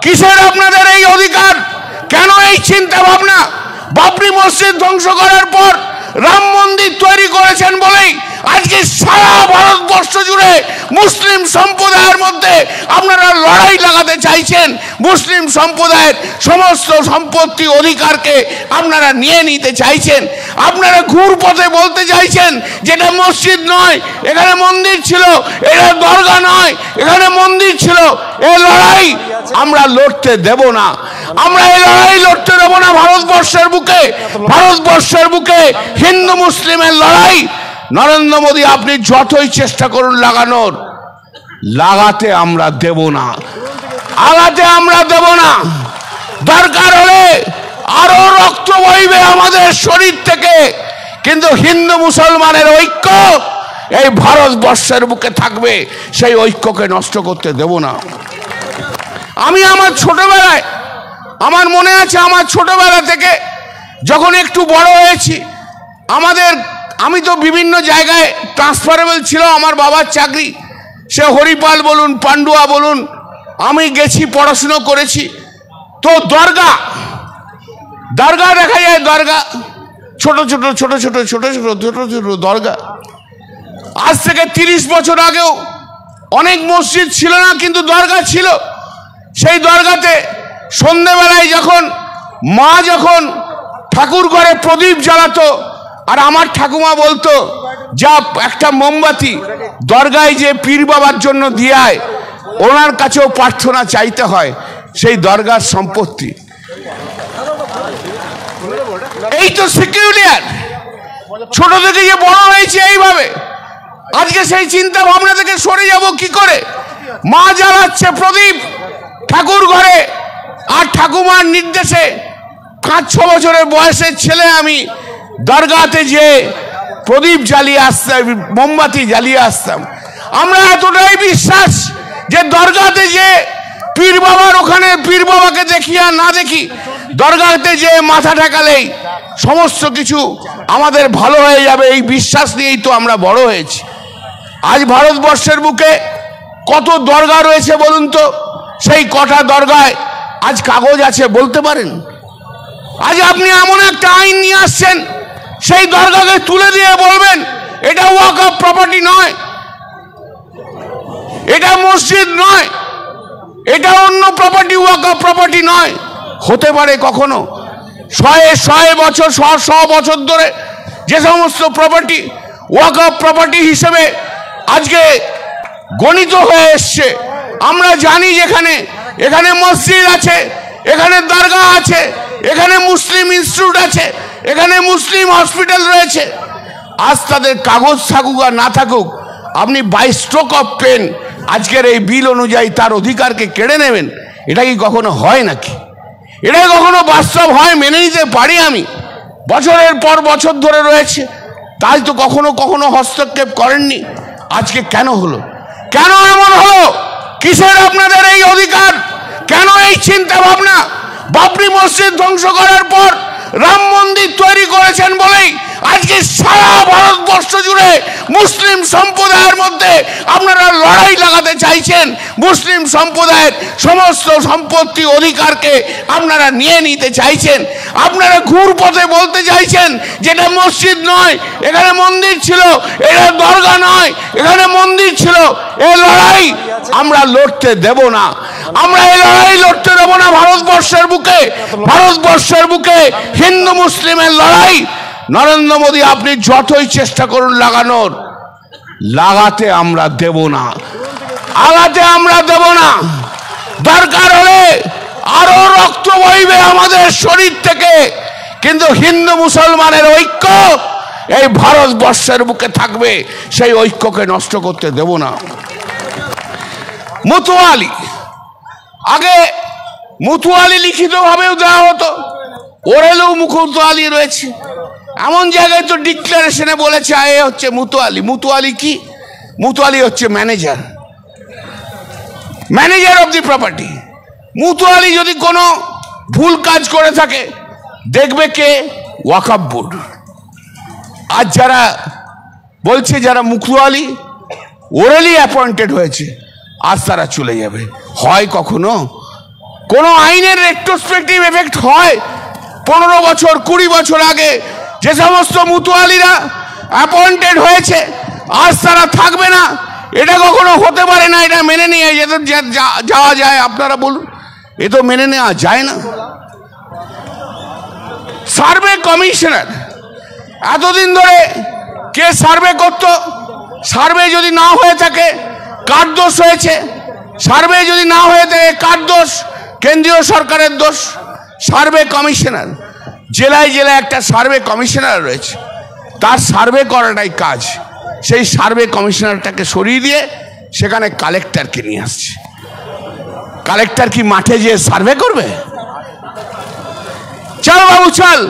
কিসের আপনাদের এই অধিকার? কেন এই চিন্তা ভাবনা? বাবরি মসজিদ ধ্বংস করার পর রাম মন্দির তৈরি করেছেন বলেই আজকে সারা ভারতবর্ষ জুড়ে মুসলিম সম্প্রদায়ের মধ্যে আপনারা লড়াই লাগাতে চাইছেন। মুসলিম সম্প্রদায়ের সমস্ত সম্পত্তি অধিকারকে আপনারা নিয়ে নিতে চাইছেন। আপনারা ঘুরপথে বলতে চাইছেন যেটা মসজিদ নয়, এখানে মন্দির ছিল, এটা দরগা নয়, এখানে মন্দির ছিল। এই লড়াই আমরা লড়তে দেব না। আমরা এই লড়াই লড়তে দেব না। ভারতবর্ষের বুকে হিন্দু মুসলিমের লড়াই নরেন্দ্র মোদী আপনি যতই চেষ্টা করুন লাগানোর, লাগাতে আমরা দেব না, আগাতে আমরা দেব না। দরকার হলে আরো রক্ত বইবে আমাদের শরীর থেকে, কিন্তু হিন্দু মুসলমানের ঐক্য এই ভারতবর্ষের বুকে থাকবে। সেই ঐক্যকে নষ্ট করতে দেব না। আমি আমার ছোটবেলায়, আমার মনে আছে, আমার ছোটবেলা থেকে যখন একটু বড় হয়েছি, আমি তো বিভিন্ন জায়গায় ট্রান্সফারেবল ছিল আমার বাবার চাকরি। সে হরিপাল বলুন, পান্ডুয়া বলুন, আমি গেছি, পড়াশুনো করেছি। তো দরগা দেখা যায়, দরগা ছোট ছোট দরগা। আজ থেকে 30 বছর আগেও অনেক মসজিদ ছিল না, কিন্তু দরগা ছিল। সেই দরগাতে সন্ধ্যেবেলায় যখন মা ঠাকুর ঘরে প্রদীপ জ্বালাতো, আর আমার ঠাকুমা বলতো যা একটা মোমবাতি দরগায় যে পীর বাবার জন্য দিয়ে আয়, ওনার কাছেও প্রার্থনা চাইতে হয়, সেই দরগার সম্পত্তি। এই তো সিকিউরিয়ার ছোট থেকে যে বড় হয়েছে এইভাবে, আজকে সেই চিন্তা ভাবনা থেকে সরে যাব কি করে? মা জ্বালাচ্ছে প্রদীপ ঠাকুর ঘরে, আর ঠাকুমার নির্দেশে 5-6 বছরের বয়সের ছেলে আমি দরগাতে যে প্রদীপ জ্বালিয়ে আসতাম, মোমবাতি জ্বালিয়ে আসতাম। আমরা এতটাই বিশ্বাস যে দরগাতে যে পীর বাবার, ওখানে পীর বাবাকে দেখি আর না দেখি, দরগাতে যে মাথা ঠেকালেই সমস্ত কিছু আমাদের ভালো হয়ে যাবে, এই বিশ্বাস নিয়েই তো আমরা বড় হয়েছি। আজ ভারতবর্ষের বুকে কত দরগা রয়েছে বলুন তো? সেই কটা দরগায় আজ কাগজ আছে বলতে পারেন? আজ আপনি এমন একটা আইন নিয়ে আসছেন, সেই দরগাকে তুলে দিয়ে বলবেন এটা ওয়াকফ প্রপার্টি নয়, এটা মসজিদ নয়, এটা অন্য প্রপার্টি, ওয়াকফ প্রপার্টি নয়। হতে পারে কখনো? 100 বছর 100 বছর ধরে যে সমস্ত প্রপার্টি ওয়াকফ প্রপার্টি হিসেবে আজকে গণিত হয়ে এসছে, আমরা জানি যেখানে এখানে মসজিদ আছে, এখানে দরগা আছে, এখানে মুসলিম ইনস্টিটিউট আছে, এখানে মুসলিম হসপিটাল রয়েছে। আজ তাদের কাগজ থাকুক আর না থাকুক, আপনি বাই স্ট্রোক অফ পেন আজকের এই বিল অনুযায়ী তার অধিকারকে কেড়ে নেবেন, এটা কি কখনো হয় নাকি? এটা কখনো বাস্তব হয়? মেনে নিতে পারি আমি। বছরের পর বছর ধরে রয়েছে, তাই তো কখনো হস্তক্ষেপ করেননি। আজকে কেন হলো? কেন এমন হলো? কিসের আপনাদের এই অধিকার? কেন এই চিন্তা ভাবনা? বাবরি মসজিদ ধ্বংস করার পর রাম মন্দির তৈরি করেছেন বলেই আজকে সারা ভারতবর্ষ জুড়ে মুসলিম সম্প্রদায়ের মধ্যে আপনারা লড়াই লাগাতে চাইছেন। মুসলিম সম্প্রদায়ের সমস্ত সম্পত্তি অধিকারকে আপনারা নিয়ে নিতে চাইছেন। আপনারা ঘুরপথে বলতে চাইছেন যেটা মসজিদ নয়, এখানে মন্দির ছিল, এটা দরগা নয়, এখানে মন্দির ছিল। এই লড়াই আমরা লড়তে দেব না। আমরা এই লড়াই লড়তে দেব না। ভারতবর্ষের বুকে হিন্দু মুসলিমের লড়াই নরেন্দ্র মোদী আপনি যতই চেষ্টা করুন লাগানোর, লাগাতে আমরা দেব না, আগাতে আমরা দেব না। দরকার হলে আরো রক্ত বইবে আমাদের শরীর থেকে, কিন্তু হিন্দু মুসলমানের ঐক্য এই ভারতবর্ষের বুকে থাকবে। সেই ঐক্যকে নষ্ট করতে দেব না। মুতুয়ালি, আগে মুতুয়ালি লিখিত ভাবেও দেওয়া হতো, ওরেলেও মুতুয়ালি রয়েছে। এমন জায়গায় তো ডিক্লারেশনে বলেছে এ হচ্ছে মুতুয়ালি। মুতুয়ালি কি? মুতুয়ালি হচ্ছে ম্যানেজার অফ দি প্রপার্টি। মুতুয়ালি যদি কোনো ভুল কাজ করে থাকে দেখবে কে? ওয়াকফ বোর্ড। আজ যারা বলছে যারা মুতুয়ালি ওরেলি অ্যাপয়েন্টেড হয়েছে, আজ তারা চলে যাবে। হয় কখনো? কোনো আইনের রেট্রোস্পেক্টিভ এফেক্ট হয়? 15 বছর 20 বছর আগে যে সমস্ত মুতুয়ালিরা অ্যাপয়েন্টেড হয়েছে আজ তারা থাকবে না, এটা কখনো হতে পারে না। এটা মেনে নিয়ে যেতে যাওয়া যায়? আপনারা বলুন, এ তো মেনে নেওয়া যায় না। সার্ভে কমিশনার এতদিন ধরে কে সার্ভে করত? সার্ভে যদি না হয়ে থাকে কার দোষ হয়েছে? সার্ভে যদি না হয়ে থাকে কার দোষ? কেন্দ্রীয় সরকারের দোষ। সার্ভে কমিশনার, জেলায় জেলায় একটা সার্ভে কমিশনার রয়েছে, তার সার্ভে করাটাই কাজ। সেই সার্ভে কমিশনারটাকে সরিয়ে দিয়ে সেখানে কালেক্টরকে নিয়ে আসছে। কালেক্টর কি মাঠে যেয়ে সার্ভে করবে? চল বাবু চল,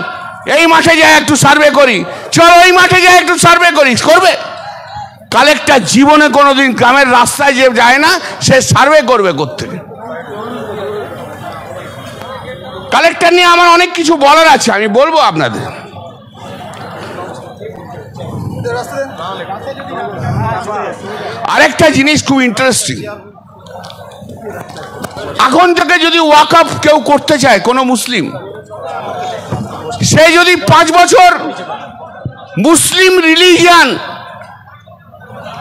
এই মাঠে যাই একটু সার্ভে করি, চল ওই মাঠে যাই একটু সার্ভে করি, করবে? কালেক্টর জীবনে কোনোদিন গ্রামের রাস্তায় যে যায় না, সে সার্ভে করবে কোত্থেকে? কালেক্টর নিয়ে আমার অনেক কিছু বলার আছে, আমি বলবো আপনাদের। আরেকটা জিনিস খুব ইন্টারেস্টিং, এখন থেকে যদি ওয়াকফ কেউ করতে চায় কোনো মুসলিম, সে যদি 5 বছর মুসলিম রিলিজিয়ান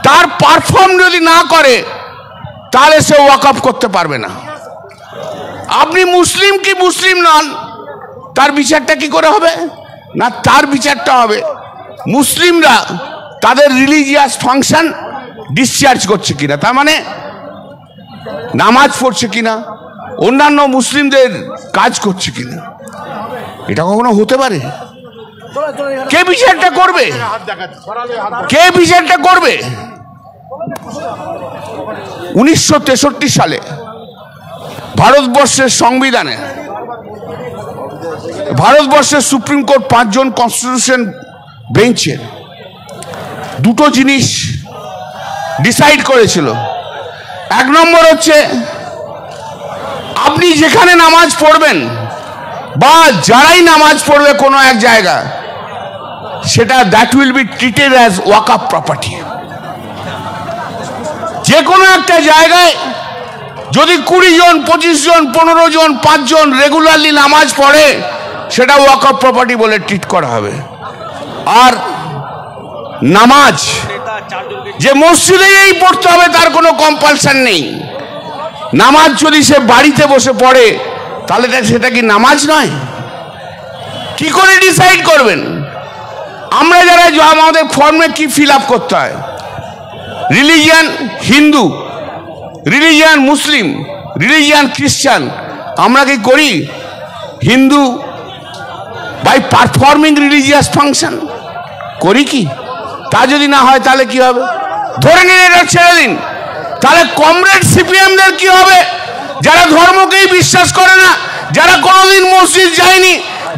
তার পারফর্ম যদি না করে, তাহলে সে ওয়াকফ করতে পারবে না। আপনি মুসলিম কি মুসলিম নন, তার বিচারটা কি করে হবে? না, তার বিচারটা হবে মুসলিমরা তাদের রিলিজিয়াস ফাংশন ডিসচার্জ করছে কিনা, তার মানে নামাজ পড়ছে কিনা, অন্যান্য মুসলিমদের কাজ করছে কিনা। এটা কখনো হতে পারে? কে বিচারটা করবে? কে বিচারটা করবে? 1963 সালে ভারতবর্ষের সংবিধানে, ভারতবর্ষের সুপ্রিম কোর্ট 5 জন কনস্টিটিউশন বেঞ্চের দুটো জিনিস ডিসাইড করেছিল। 1 নম্বর হচ্ছে, আপনি যেখানে নামাজ পড়বেন বা যারাই নামাজ পড়বে কোনো এক জায়গা, সেটা that will be treated as Waqf property. যে কোনো একটা জায়গায় যদি 20 জন 25 জন 15 জন 5 জন রেগুলারলি নামাজ পড়ে, সেটা ওয়াকফ প্রপার্টি বলে ট্রিট করা হবে। আর নামাজ যে মসজিদেই পড়তে হবে তার কোনো কম্পালশন নেই। নামাজ যদি সে বাড়িতে বসে পড়ে, তাহলে সেটা কি নামাজ নয়? কি করে ডিসাইড করবেন? আমরা যারা আমাদের ফর্মে কি ফিল আপ করতে হয়, religion Hindu, religion Muslim, religion খ্রিস্টান, আমরা কি করি? Hindu by performing religious function করি কি? তা যদি না হয় তাহলে কি হবে? ধরে নিন এটা ছেড়ে দিন, তাহলে কমরেড সিপিএমদের কি হবে? যারা ধর্মকেই বিশ্বাস করে না, যারা কোনোদিন মসজিদ যায়নি,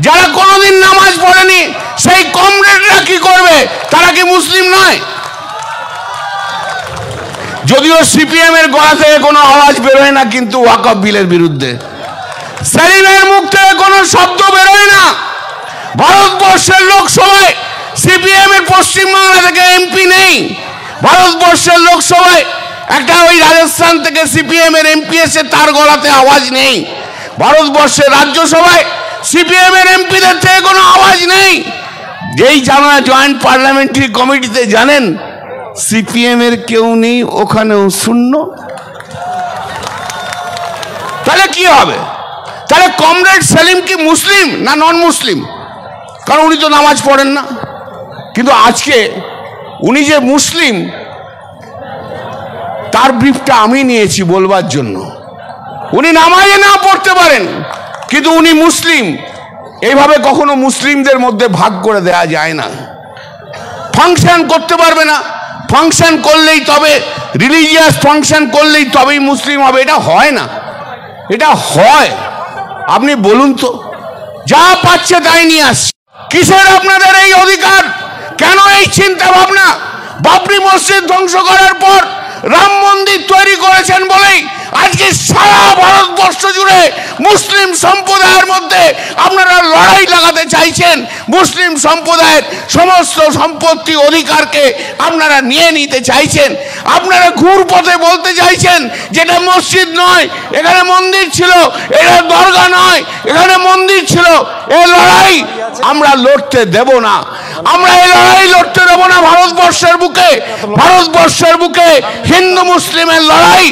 যারা কোনোদিন নামাজ পড়েনি, সেই কমরেডরা কি করবে? তারা কি মুসলিম নয়? যদিও সিপিএম এর গলা থেকে কোনো আওয়াজ বেরোয় না, কিন্তু ওয়াকফ বিলের বিরুদ্ধে সেলিমের মুখ থেকে কোনো শব্দ বেরোয় না। ভারতবর্ষের লোকসভায় সিপিএম এর পশ্চিমবাংলা থেকে এমপি নেই। ভারতবর্ষের লোকসভায় একটা ওই রাজস্থান থেকে সিপিএম এর এমপি এসে তার গলাতে আওয়াজ নেই। ভারতবর্ষের রাজ্যসভায় সিপিএম এর এমপিদের থেকে কোনো আওয়াজ নেই। যেই জানা জয়েন্ট পার্লামেন্টারি কমিটিতে জানেন সিপিএম এর কেউ নেই, ওখানেও শূন্য। তাহলে কি হবে? তাহলে কমরেড সেলিম কি মুসলিম না নন মুসলিম? কারণ উনি তো নামাজ পড়েন না। কিন্তু আজকে উনি যে মুসলিম, তার ব্রিফটা আমি নিয়েছি বলবার জন্য। উনি নামাজে না পড়তে পারেন, কিন্তু উনি মুসলিম। এইভাবে কখনো মুসলিমদের মধ্যে ভাগ করে দেয়া যায় না। ফাংশন করতে পারবে না, ফাংশন করলেই তবে রিলিজিয়াস ফাংশন করলেই তবেই মুসলিম হবে, এটা হয় না। এটা হয়? আপনি বলুন তো, যা পাচ্ছে তাই নিয়ে আসছে। কিসের আপনাদের এই অধিকার? কেন এই চিন্তা ভাবনা? বাবরি মসজিদ ধ্বংস করার পর রাম মন্দির তৈরি করেছেন বলেই আজকে সারা ভারতবর্ষ জুড়ে মুসলিম সম্প্রদায়ের মধ্যে আপনারা লড়াই লাগাতে চাইছেন। মুসলিম সম্প্রদায়ের সমস্ত সম্পত্তি অধিকারকে আপনারা নিয়ে নিতে চাইছেন। আপনারা ঘুরপথে বলতে চাইছেন যেটা মসজিদ নয়, এখানে মন্দির ছিল, এটা দরগা নয়, এখানে মন্দির ছিল। এই লড়াই আমরা লড়তে দেব না, আমরা এই লড়াই লড়তে দেব না। ভারতবর্ষের বুকে, ভারতবর্ষের বুকে হিন্দু মুসলিমের লড়াই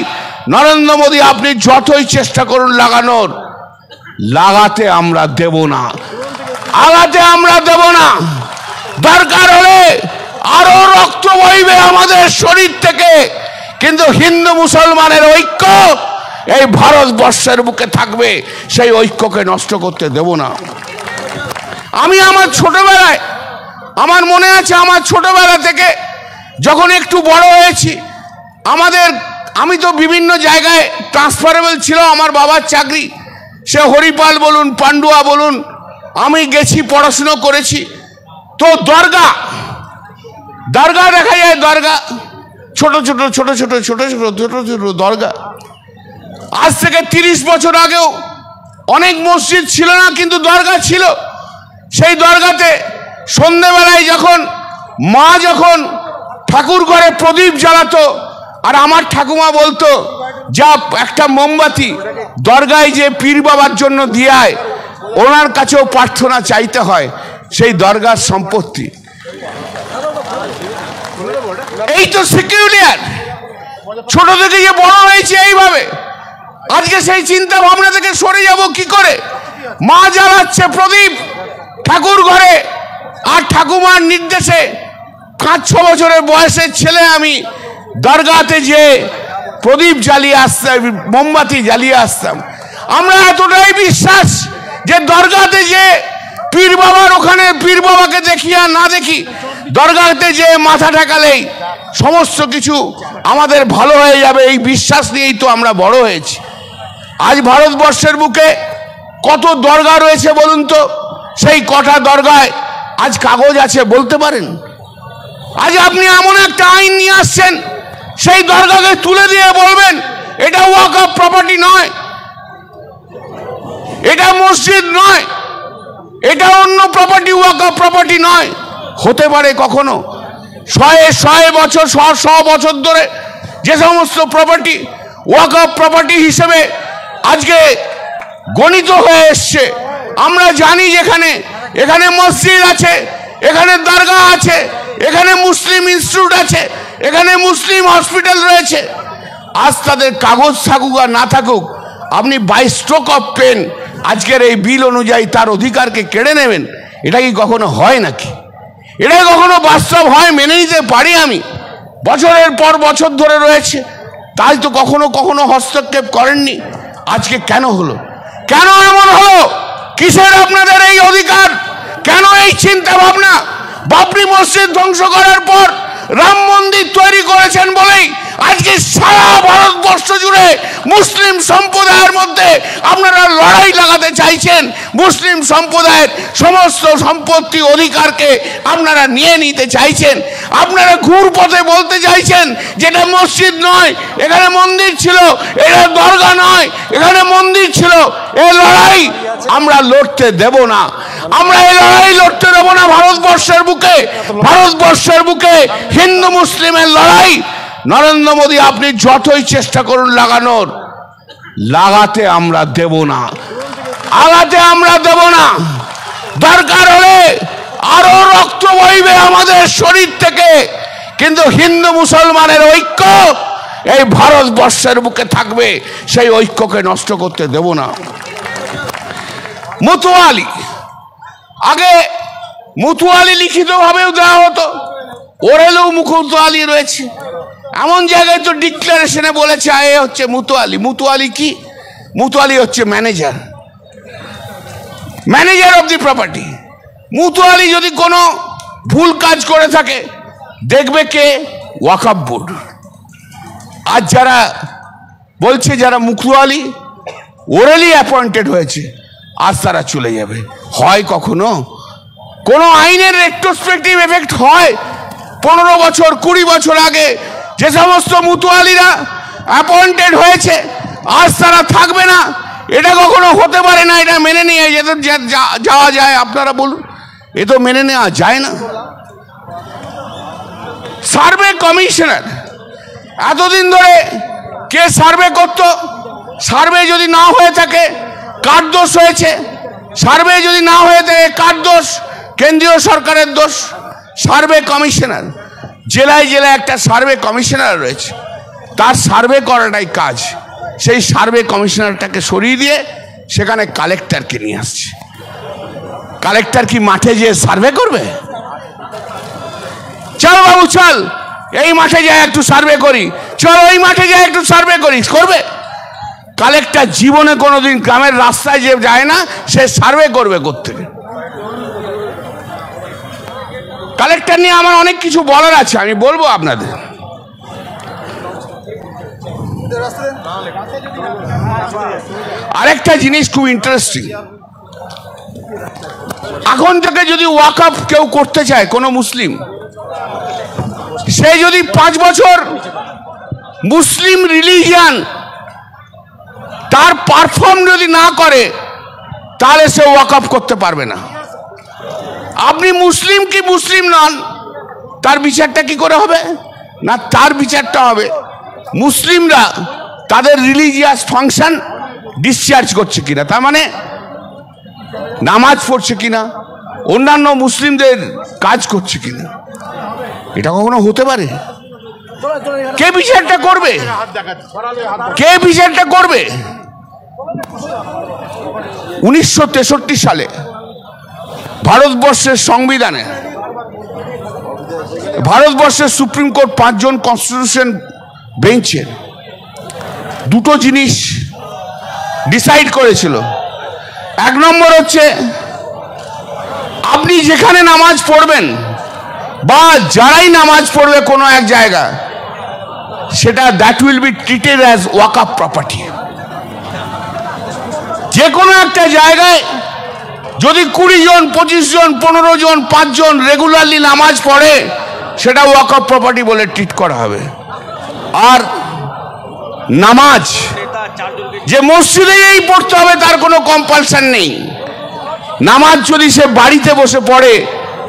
নরেন্দ্র মোদী আপনি যতই চেষ্টা করুন লাগানোর, লাগাতে আমরা দেব না, আগাতে আমরা দেব না। দরকার হলে আরো রক্ত বইবে আমাদের শরীর থেকে, কিন্তু হিন্দু মুসলমানের ঐক্য এই ভারতবর্ষের বুকে থাকবে, সেই ঐক্যকে নষ্ট করতে দেব না। আমি আমার ছোটবেলায়, আমার মনে আছে, আমার ছোটবেলা থেকে যখন একটু বড় হয়েছি, আমি তো বিভিন্ন জায়গায় ট্রান্সফারেবল ছিল আমার বাবার চাকরি, সে হরিপাল বলুন, পান্ডুয়া বলুন, আমি গেছি, পড়াশুনো করেছি। তো দরগা দেখা যায়, দরগা ছোট ছোট ছোট ছোট ছোট ছোট ছোট ছোট দরগা। আজ থেকে 30 বছর আগেও অনেক মসজিদ ছিল না, কিন্তু দরগা ছিল। সেই দরগাতে সন্ধ্যেবেলায় মা যখন ঠাকুর ঘরে প্রদীপ জ্বালাতো, আর আমার ঠাকুমা বলতো যা একটা মোমবাতি দরগায় যে পীর বাবার জন্য দিয়ে আয়, ওনার কাছেও প্রার্থনা চাইতে হয়, সেই দরগার সম্পত্তি। এই তো সিকিউরিয়ার, ছোট থেকে যে বড় হয়েছে এইভাবে। আজকে সেই চিন্তা ভাবনা থেকে সরে যাব কি করে? মা জ্বালাচ্ছে প্রদীপ ঠাকুর ঘরে, আর ঠাকুমার নির্দেশে 5-6 বছরের বয়সের ছেলে আমি দরগাতে যে প্রদীপ জ্বালিয়ে আসতাম, মোমবাতি জ্বালিয়ে আসতাম। আমরা এতটাই বিশ্বাস যে দরগাতে যে পীর বাবার, ওখানে পীর বাবাকে দেখি আর না দেখি, দরগাতে যে মাথা ঠেকালেই সমস্ত কিছু আমাদের ভালো হয়ে যাবে, এই বিশ্বাস নিয়েই তো আমরা বড় হয়েছি। আজ ভারতবর্ষের বুকে কত দরগা রয়েছে বলুন তো? সেই কটা দরগায় আজ কাগজ আছে বলতে পারেন? আজ আপনি এমন একটা আইন নিয়ে আসছেন, সেই দরগাকে তুলে দিয়ে বলবেন এটা ওয়াকফ প্রপার্টি নয়, এটা মসজিদ নয়, এটা অন্য প্রপার্টি, ওয়াকফ প্রপার্টি নয়। হতে পারে কখনো? 100 বছর 100 বছর ধরে যে সমস্ত প্রপার্টি ওয়াকফ প্রপার্টি হিসেবে আজকে গণিত হয়ে এসছে, আমরা জানি যেখানে এখানে মসজিদ আছে, এখানে দরগা আছে, এখানে মুসলিম ইনস্টিটিউট আছে, এখানে মুসলিম হসপিটাল রয়েছে। আজ তাদের কাগজ থাকুক আর না থাকুক, আপনি বাই স্ট্রোক অফ পেন আজকের এই বিল অনুযায়ী তার অধিকারকে কেড়ে নেবেন, এটা কি কখনো হয় নাকি? এটা কখনো বাস্তব হয়? মেনে নিতে পারি আমি। বছরের পর বছর ধরে রয়েছে, তাই তো কখনো কখনো হস্তক্ষেপ করেননি। আজকে কেন হলো? কেন এমন হলো? কিসের আপনাদের এই অধিকার? কেন এই চিন্তা ভাবনা? বাবরি মসজিদ ধ্বংস করার পর রাম মন্দির তৈরি করেছেন বলেই আজকে সারা ভারতবর্ষ জুড়ে মুসলিম সম্প্রদায়ের মধ্যে আপনারা লড়াই লাগাতে চাইছেন। মুসলিম সম্প্রদায়ের সমস্ত সম্পত্তি অধিকারকে আপনারা নিয়ে নিতে চাইছেন। আপনারা ঘুরপথে বলতে চাইছেন যেটা মসজিদ নয়, এখানে মন্দির ছিল, এটা দরগা নয়, এখানে মন্দির ছিল। এই লড়াই আমরা লড়তে দেব না, আমরা এই লড়াই লড়তে দেব না। ভারতবর্ষের বুকে, ভারতবর্ষের বুকে হিন্দু মুসলিমের লড়াই নরেন্দ্র মোদী আপনি যতই চেষ্টা করুন লাগানোর, লাগাতে আমরা দেব না, আগাতে আমরা দেব না। দরকার হলে আরো রক্ত বইবে আমাদের শরীর থেকে, কিন্তু হিন্দু মুসলমানের ঐক্য এই ভারতবর্ষের বুকে থাকবে, সেই ঐক্যকে নষ্ট করতে দেব না। মুতুয়ালি, আগে মুতুয়ালি লিখিত ভাবেও দেওয়া হতো, ওরেলেও মুতুয়ালি রয়েছে। এমন জায়গায় তো ডিক্লারেশনে বলেছে এ হচ্ছে মুতুয়ালি। মুতুয়ালি কি? মুতুয়ালি হচ্ছে manager, manager of the property. মুতুয়ালি যদি কোনো ভুল কাজ করে থাকে দেখবে কে? ওয়াকফ বোর্ড। আজ যারা বলছে যারা মুতুয়ালি ওরেলি অ্যাপয়েন্টেড হয়েছে, আজ তারা চলে যাবে। হয় কখনো কোনো আইনের রেট্রোস্পেক্টিভ এফেক্ট হয়? 15 বছর 20 বছর আগে যে সমস্ত মুতুয়ালিরা অ্যাপয়েন্টেড হয়েছে, আজ তারা থাকবে না, এটা কখনো হতে পারে না। এটা মেনে নিয়ে যাওয়া যায়? আপনারা বলুন, এ তো মেনে নেওয়া যায় না। সার্ভে কমিশনার এতদিন ধরে কে সার্ভে করত? সার্ভে যদি না হয়ে থাকে কার দোষ হয়েছে? সার্ভে যদি না হয়ে থাকে কার দোষ? কেন্দ্রীয় সরকারের দোষ। সার্ভে কমিশনার, জেলায় জেলায় একটা সার্ভে কমিশনার রয়েছে, তার সার্ভে করাটাই কাজ। সেই সার্ভে কমিশনারটাকে সরিয়ে দিয়ে সেখানে কালেক্টরকে নিয়ে আসছে। কালেক্টর কি মাঠে যেয়ে সার্ভে করবে? চল বাবু চল, এই মাঠে যাই একটু সার্ভে করি, চল ওই মাঠে যাই একটু সার্ভে করি, করবে? কালেক্টর জীবনে কোনোদিন গ্রামের রাস্তায় যে যায় না, সে সার্ভে করবে কোত্থেকে? কালেক্টর নিয়ে আমার অনেক কিছু বলার আছে, আমি বলবো আপনাদের। আরেকটা জিনিস খুব ইন্টারেস্টিং, এখন থেকে যদি ওয়াকফ কেউ করতে চায় কোনো মুসলিম, সে যদি 5 বছর মুসলিম রিলিজিয়ান তার পারফর্ম যদি না করে, তাহলে সে ওয়াকফ করতে পারবে না। আপনি মুসলিম কি মুসলিম নন, তার বিচারটা কি করে হবে? না, তার বিচারটা হবে মুসলিমরা তাদের রিলিজিয়াস ফাংশন ডিসচার্জ করছে কিনা, তার মানে নামাজ পড়ছে কিনা, অন্যান্য মুসলিমদের কাজ করছে কিনা। এটা কখনো হতে পারে? কে বিচারটা করবে? কে বিচারটা করবে? 1963 সালে ভারতবর্ষের সংবিধানে, ভারতবর্ষের সুপ্রিম কোর্ট 5 জন কনস্টিটিউশন বেঞ্চের দুটো জিনিস ডিসাইড করেছিল। 1 নম্বর হচ্ছে, আপনি যেখানে নামাজ পড়বেন বা যারাই নামাজ পড়বে কোনো এক জায়গা, সেটা that will be treated as Waqf property. যে কোনো একটা জায়গায় যদি 20 জন, 25 জন, 15 জন, 5 জন রেগুলারলি নামাজ পড়ে, সেটা ওয়াকফ প্রপার্টি বলে ট্রিট করা হবে। আর নামাজ যে মসজিদেই পড়তে হবে তার কোনো কম্পালশন নেই। নামাজ যদি সে বাড়িতে বসে পড়ে,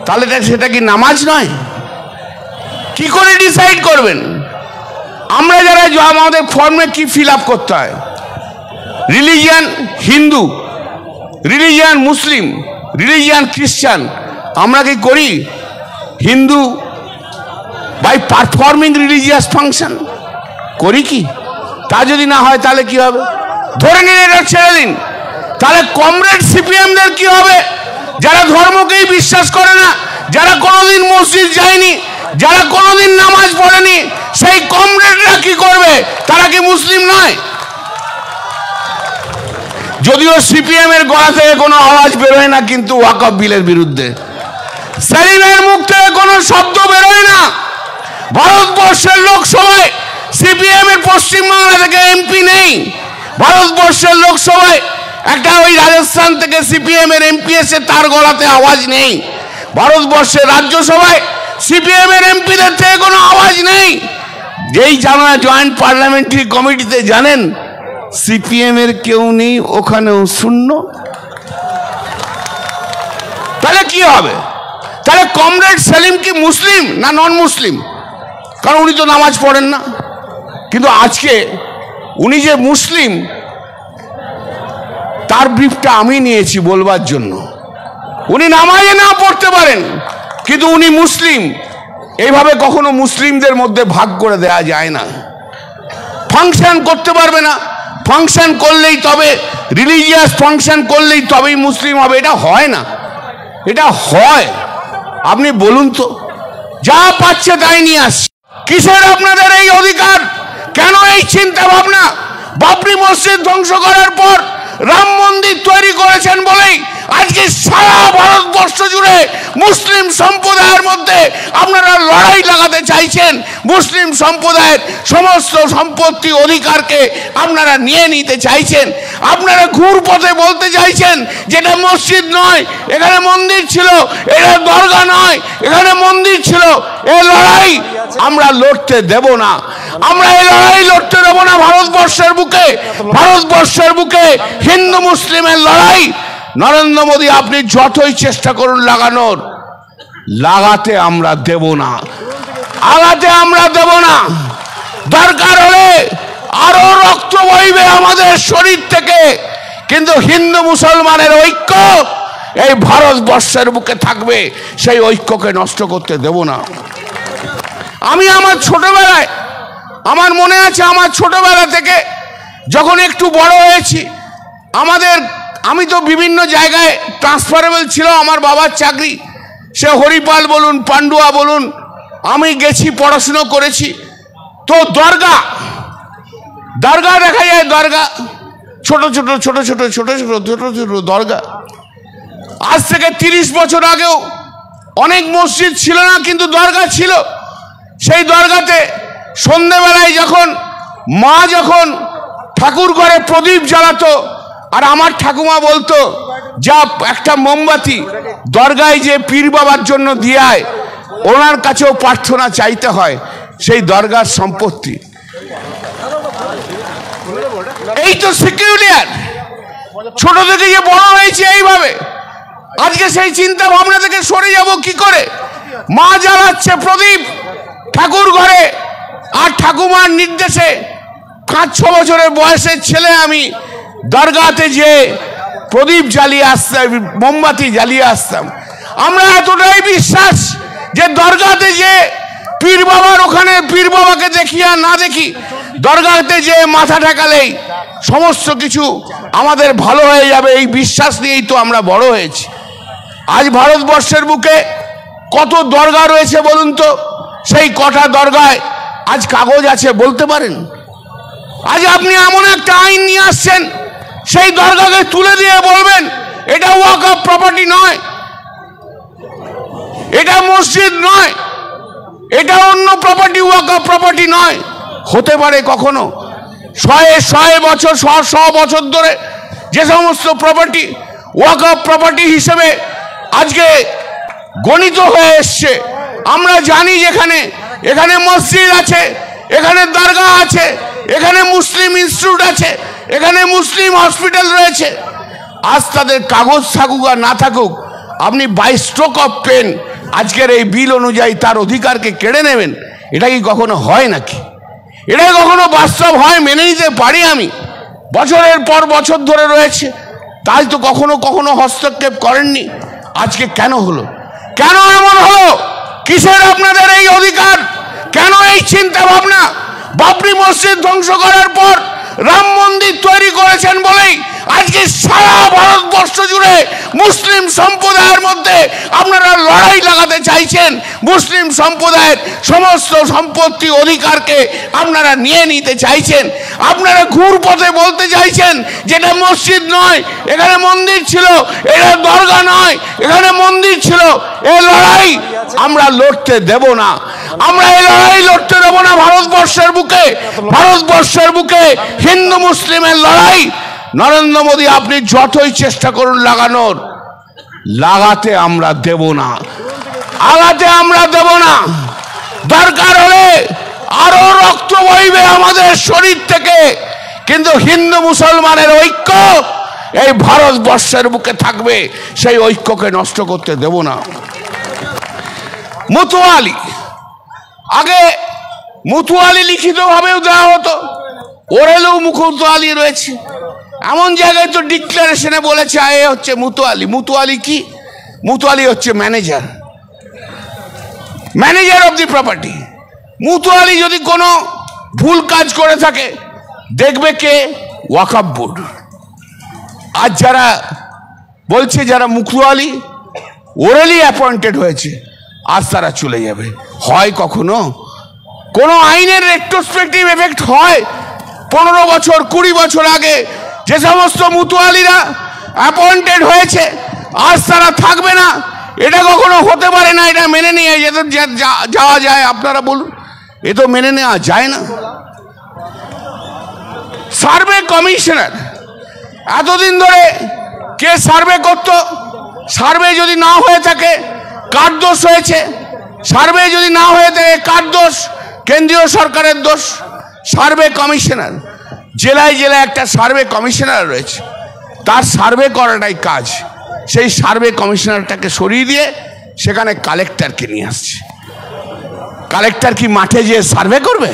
তাহলে সেটা কি নামাজ নয়? কি করে ডিসাইড করবেন? আমরা যারা আমাদের ফর্মে কি ফিল আপ করতে হয়, religion Hindu, religion Muslim, religion খ্রিস্টান, আমরা কি করি? Hindu by performing religious function করি কি? তা যদি না হয় তাহলে কি হবে? ধরে নিন এটা ছেড়ে দিন, তাহলে কমরেড সিপিএমদের কি হবে? যারা ধর্মকেই বিশ্বাস করে না, যারা কোনোদিন মসজিদ যায়নি, যারা কোনোদিন নামাজ পড়েনি, সেই কমরেডরা কি করবে? তারা কি মুসলিম নয়? যদিও সিপিএম এর গলা থেকে কোনো আওয়াজ বেরোয় না, কিন্তু ওয়াকফ বিলের বিরুদ্ধে সেলিমের মুখ থেকে কোনো শব্দ বেরোয় না। ভারতবর্ষের লোকসভায় সিপিএম এর পশ্চিমবাংলা থেকে এমপি নেই। ভারতবর্ষের লোকসভায় একটা ওই রাজস্থান থেকে সিপিএম এর এমপি এসে, তার গলাতে আওয়াজ নেই। ভারতবর্ষের রাজ্যসভায় সিপিএম এর এমপিদের থেকে কোনো আওয়াজ নেই। যেই জানা জয়েন্ট পার্লামেন্টারি কমিটিতে জানেন সিপিএম এর কেউ নেই, ওখানেও শূন্য। তাহলে কি হবে? তাহলে কমরেড সেলিম কি মুসলিম না নন মুসলিম? কারণ উনি তো নামাজ পড়েন না। কিন্তু আজকে উনি যে মুসলিম, তার ব্রিফটা আমি নিয়েছি বলবার জন্য। উনি নামাজে না পড়তে পারেন, কিন্তু উনি মুসলিম। এইভাবে কখনো মুসলিমদের মধ্যে ভাগ করে দেয়া যায় না। ফাংশন করতে পারবে না, ফাংশন করলেই তবে, রিলিজিয়াস ফাংশন করলেই তবেই মুসলিম হবে, এটা হয় না। এটা হয়? আপনি বলুন তো, যা পাচ্ছে তাই নিয়ে আসছে। কিসের আপনাদের এই অধিকার? কেন এই চিন্তা ভাবনা? বাবরি মসজিদ ধ্বংস করার পর রাম মন্দির তৈরি করেছেন বলেই আজকে সারা ভারতবর্ষ জুড়ে মুসলিম সম্প্রদায়ের মধ্যে আপনারা লড়াই লাগাতে চাইছেন। মুসলিম সম্প্রদায়ের সমস্ত সম্পত্তি অধিকারকে আপনারা নিয়ে নিতে চাইছেন। আপনারা ঘুরপথে বলতে চাইছেন যেটা মসজিদ নয়, এখানে মন্দির ছিল, এটা দরগা নয়, এখানে মন্দির ছিল। এই লড়াই আমরা লড়তে দেব না। আমরা এই লড়াই লড়তে দেব না। ভারতবর্ষের বুকে হিন্দু মুসলিমের লড়াই নরেন্দ্র মোদী আপনি যতই চেষ্টা করুন লাগানোর, লাগাতে আমরা দেব না, আগাতে আমরা দেব না। দরকার হলে আরো রক্ত বইবে আমাদের শরীর থেকে, কিন্তু হিন্দু মুসলমানের ঐক্য এই ভারতবর্ষের বুকে থাকবে, সেই ঐক্যকে নষ্ট করতে দেব না। আমি আমার ছোটবেলায়, আমার মনে আছে, আমার ছোটবেলা থেকে যখন একটু বড় হয়েছি, আমি তো বিভিন্ন জায়গায় ট্রান্সফারেবল ছিল আমার বাবার চাকরি, সে হরিপাল বলুন, পান্ডুয়া বলুন, আমি গেছি, পড়াশুনো করেছি। তো দরগা দেখা যায়, দরগা ছোট ছোট দরগা। আজ থেকে 30 বছর আগেও অনেক মসজিদ ছিল না, কিন্তু দরগা ছিল। সেই দরগাতে সন্ধ্যেবেলায় যখন মা ঠাকুর ঘরে প্রদীপ জ্বালাতো, আর আমার ঠাকুমা বলতো, যা একটা মোমবাতি দরগায় যে পীর বাবার জন্য দিয়ে আয়, ওনার কাছেও প্রার্থনা চাইতে হয়, সেই দরগার সম্পত্তি। এই তো সিকিউরিয়ার, ছোট থেকে যে বড় হয়েছে এইভাবে, আজকে সেই চিন্তা ভাবনা থেকে সরে যাব কি করে? মা জ্বালাচ্ছে প্রদীপ ঠাকুর ঘরে, আর ঠাকুমার নির্দেশে 5-6 বছরের বয়সের ছেলে আমি দরগাতে যে প্রদীপ জ্বালিয়ে আসতাম, মোমবাতি জ্বালিয়ে আসতাম। আমরা এতটাই বিশ্বাস যে দরগাতে যে পীর বাবার, ওখানে পীর বাবাকে দেখি আর না দেখি, দরগাতে যে মাথা ঠেকালেই সমস্ত কিছু আমাদের ভালো হয়ে যাবে, এই বিশ্বাস নিয়েই তো আমরা বড় হয়েছি। আজ ভারতবর্ষের বুকে কত দরগা রয়েছে বলুন তো? সেই কটা দরগায় আজ কাগজ আছে বলতে পারেন? আজ আপনি এমন একটা আইন নিয়ে আসছেন, সেই দরগাকে তুলে দিয়ে বলবেন এটা ওয়াকফ প্রপার্টি নয়, এটা মসজিদ নয়, এটা অন্য প্রপার্টি, ওয়াকফ প্রপার্টি নয়। হতে পারে কখনো? 100 বছর 100 বছর ধরে যে সমস্ত প্রপার্টি ওয়াকফ প্রপার্টি হিসেবে আজকে গণিত হয়ে এসছে, আমরা জানি যেখানে এখানে মসজিদ আছে, এখানে দরগা আছে, এখানে মুসলিম ইনস্টিটিউট আছে, এখানে মুসলিম হসপিটাল রয়েছে। আজ তাদের কাগজ থাকুক আর না থাকুক, আপনি বাই স্ট্রোক অফ পেন আজকের এই বিল অনুযায়ী তার অধিকারকে কেড়ে নেবেন, এটা কি কখনো হয় নাকি? এটা কখনো বাস্তব হয়? মেনে নিতে পারি আমি? বছরের পর বছর ধরে রয়েছে, তাই তো কখনো কখনো হস্তক্ষেপ করেননি। আজকে কেন হলো? কেন এমন হলো? কিসের আপনাদের এই অধিকার? কেন এই চিন্তা ভাবনা? বাবরি মসজিদ ধ্বংস করার পর রাম মন্দির তৈরি করেছেন বলেই আজকে সারা ভারতবর্ষ জুড়ে মুসলিম সম্প্রদায়ের মধ্যে আপনারা লড়াই লাগাতে চাইছেন। মুসলিম সম্প্রদায়ের সমস্ত সম্পত্তি অধিকারকে আপনারা নিয়ে নিতে চাইছেন। আপনারা ঘুরপথে বলতে চাইছেন যেটা মসজিদ নয়, এখানে মন্দির ছিল, এটা দরগা নয়, এখানে মন্দির ছিল। এই লড়াই আমরা লড়তে দেব না। আমরা এই লড়াই লড়তে দেব না। ভারতবর্ষের বুকে হিন্দু মুসলিমের লড়াই নরেন্দ্র মোদী আপনি যতই চেষ্টা করুন লাগানোর, লাগাতে আমরা দেব না, আগাতে আমরা দেব না। দরকার হলে আরো রক্ত বইবে আমাদের শরীর থেকে, কিন্তু হিন্দু মুসলমানের ঐক্য এই ভারতবর্ষের বুকে থাকবে, সেই ঐক্যকে নষ্ট করতে দেব না। মুতুয়ালি, আগে মুতুয়ালি লিখিতভাবেও দেওয়া হতো, ওরেলেও মুতুয়ালি রয়েছে। এমন জায়গায় তো ডিক্লারেশনে বলেছে এ হচ্ছে মুতুয়ালি। মুতুয়ালি কি? মুতুয়ালি হচ্ছে ম্যানেজার অফ দি প্রপার্টি। মুতুয়ালি যদি কোনো ভুল কাজ করে থাকে দেখবে কে? ওয়াকফ বোর্ড। আজ যারা বলছে যারা মুতুয়ালি ওরেলি অ্যাপয়েন্টেড হয়েছে, আজ তারা চলে যাবে। হয় কখনো? কোনো আইনের রেট্রোস্পেক্টিভ এফেক্ট হয়? 15 বছর 20 বছর আগে যে সমস্ত মুতুয়ালিরা অ্যাপয়েন্টেড হয়েছে, আজ তারা থাকবে না? এটা কখনো হতে পারে না। এটা মেনে নিয়ে যাওয়া যায়? আপনারা বলুন, এ তো মেনে নেওয়া যায় না। সার্ভে কমিশনার এতদিন ধরে কে সার্ভে করত? সার্ভে যদি না হয়ে থাকে কার দোষ হয়েছে? সার্ভে যদি না হয়ে থাকে কার দোষ? কেন্দ্রীয় সরকারের দোষ। সার্ভে কমিশনার, জেলায় জেলায় একটা সার্ভে কমিশনার রয়েছে, তার সার্ভে করাটাই কাজ। সেই সার্ভে কমিশনারটাকে সরিয়ে দিয়ে সেখানে কালেক্টরকে নিয়ে আসছে। কালেক্টর কি মাঠে যেয়ে সার্ভে করবে?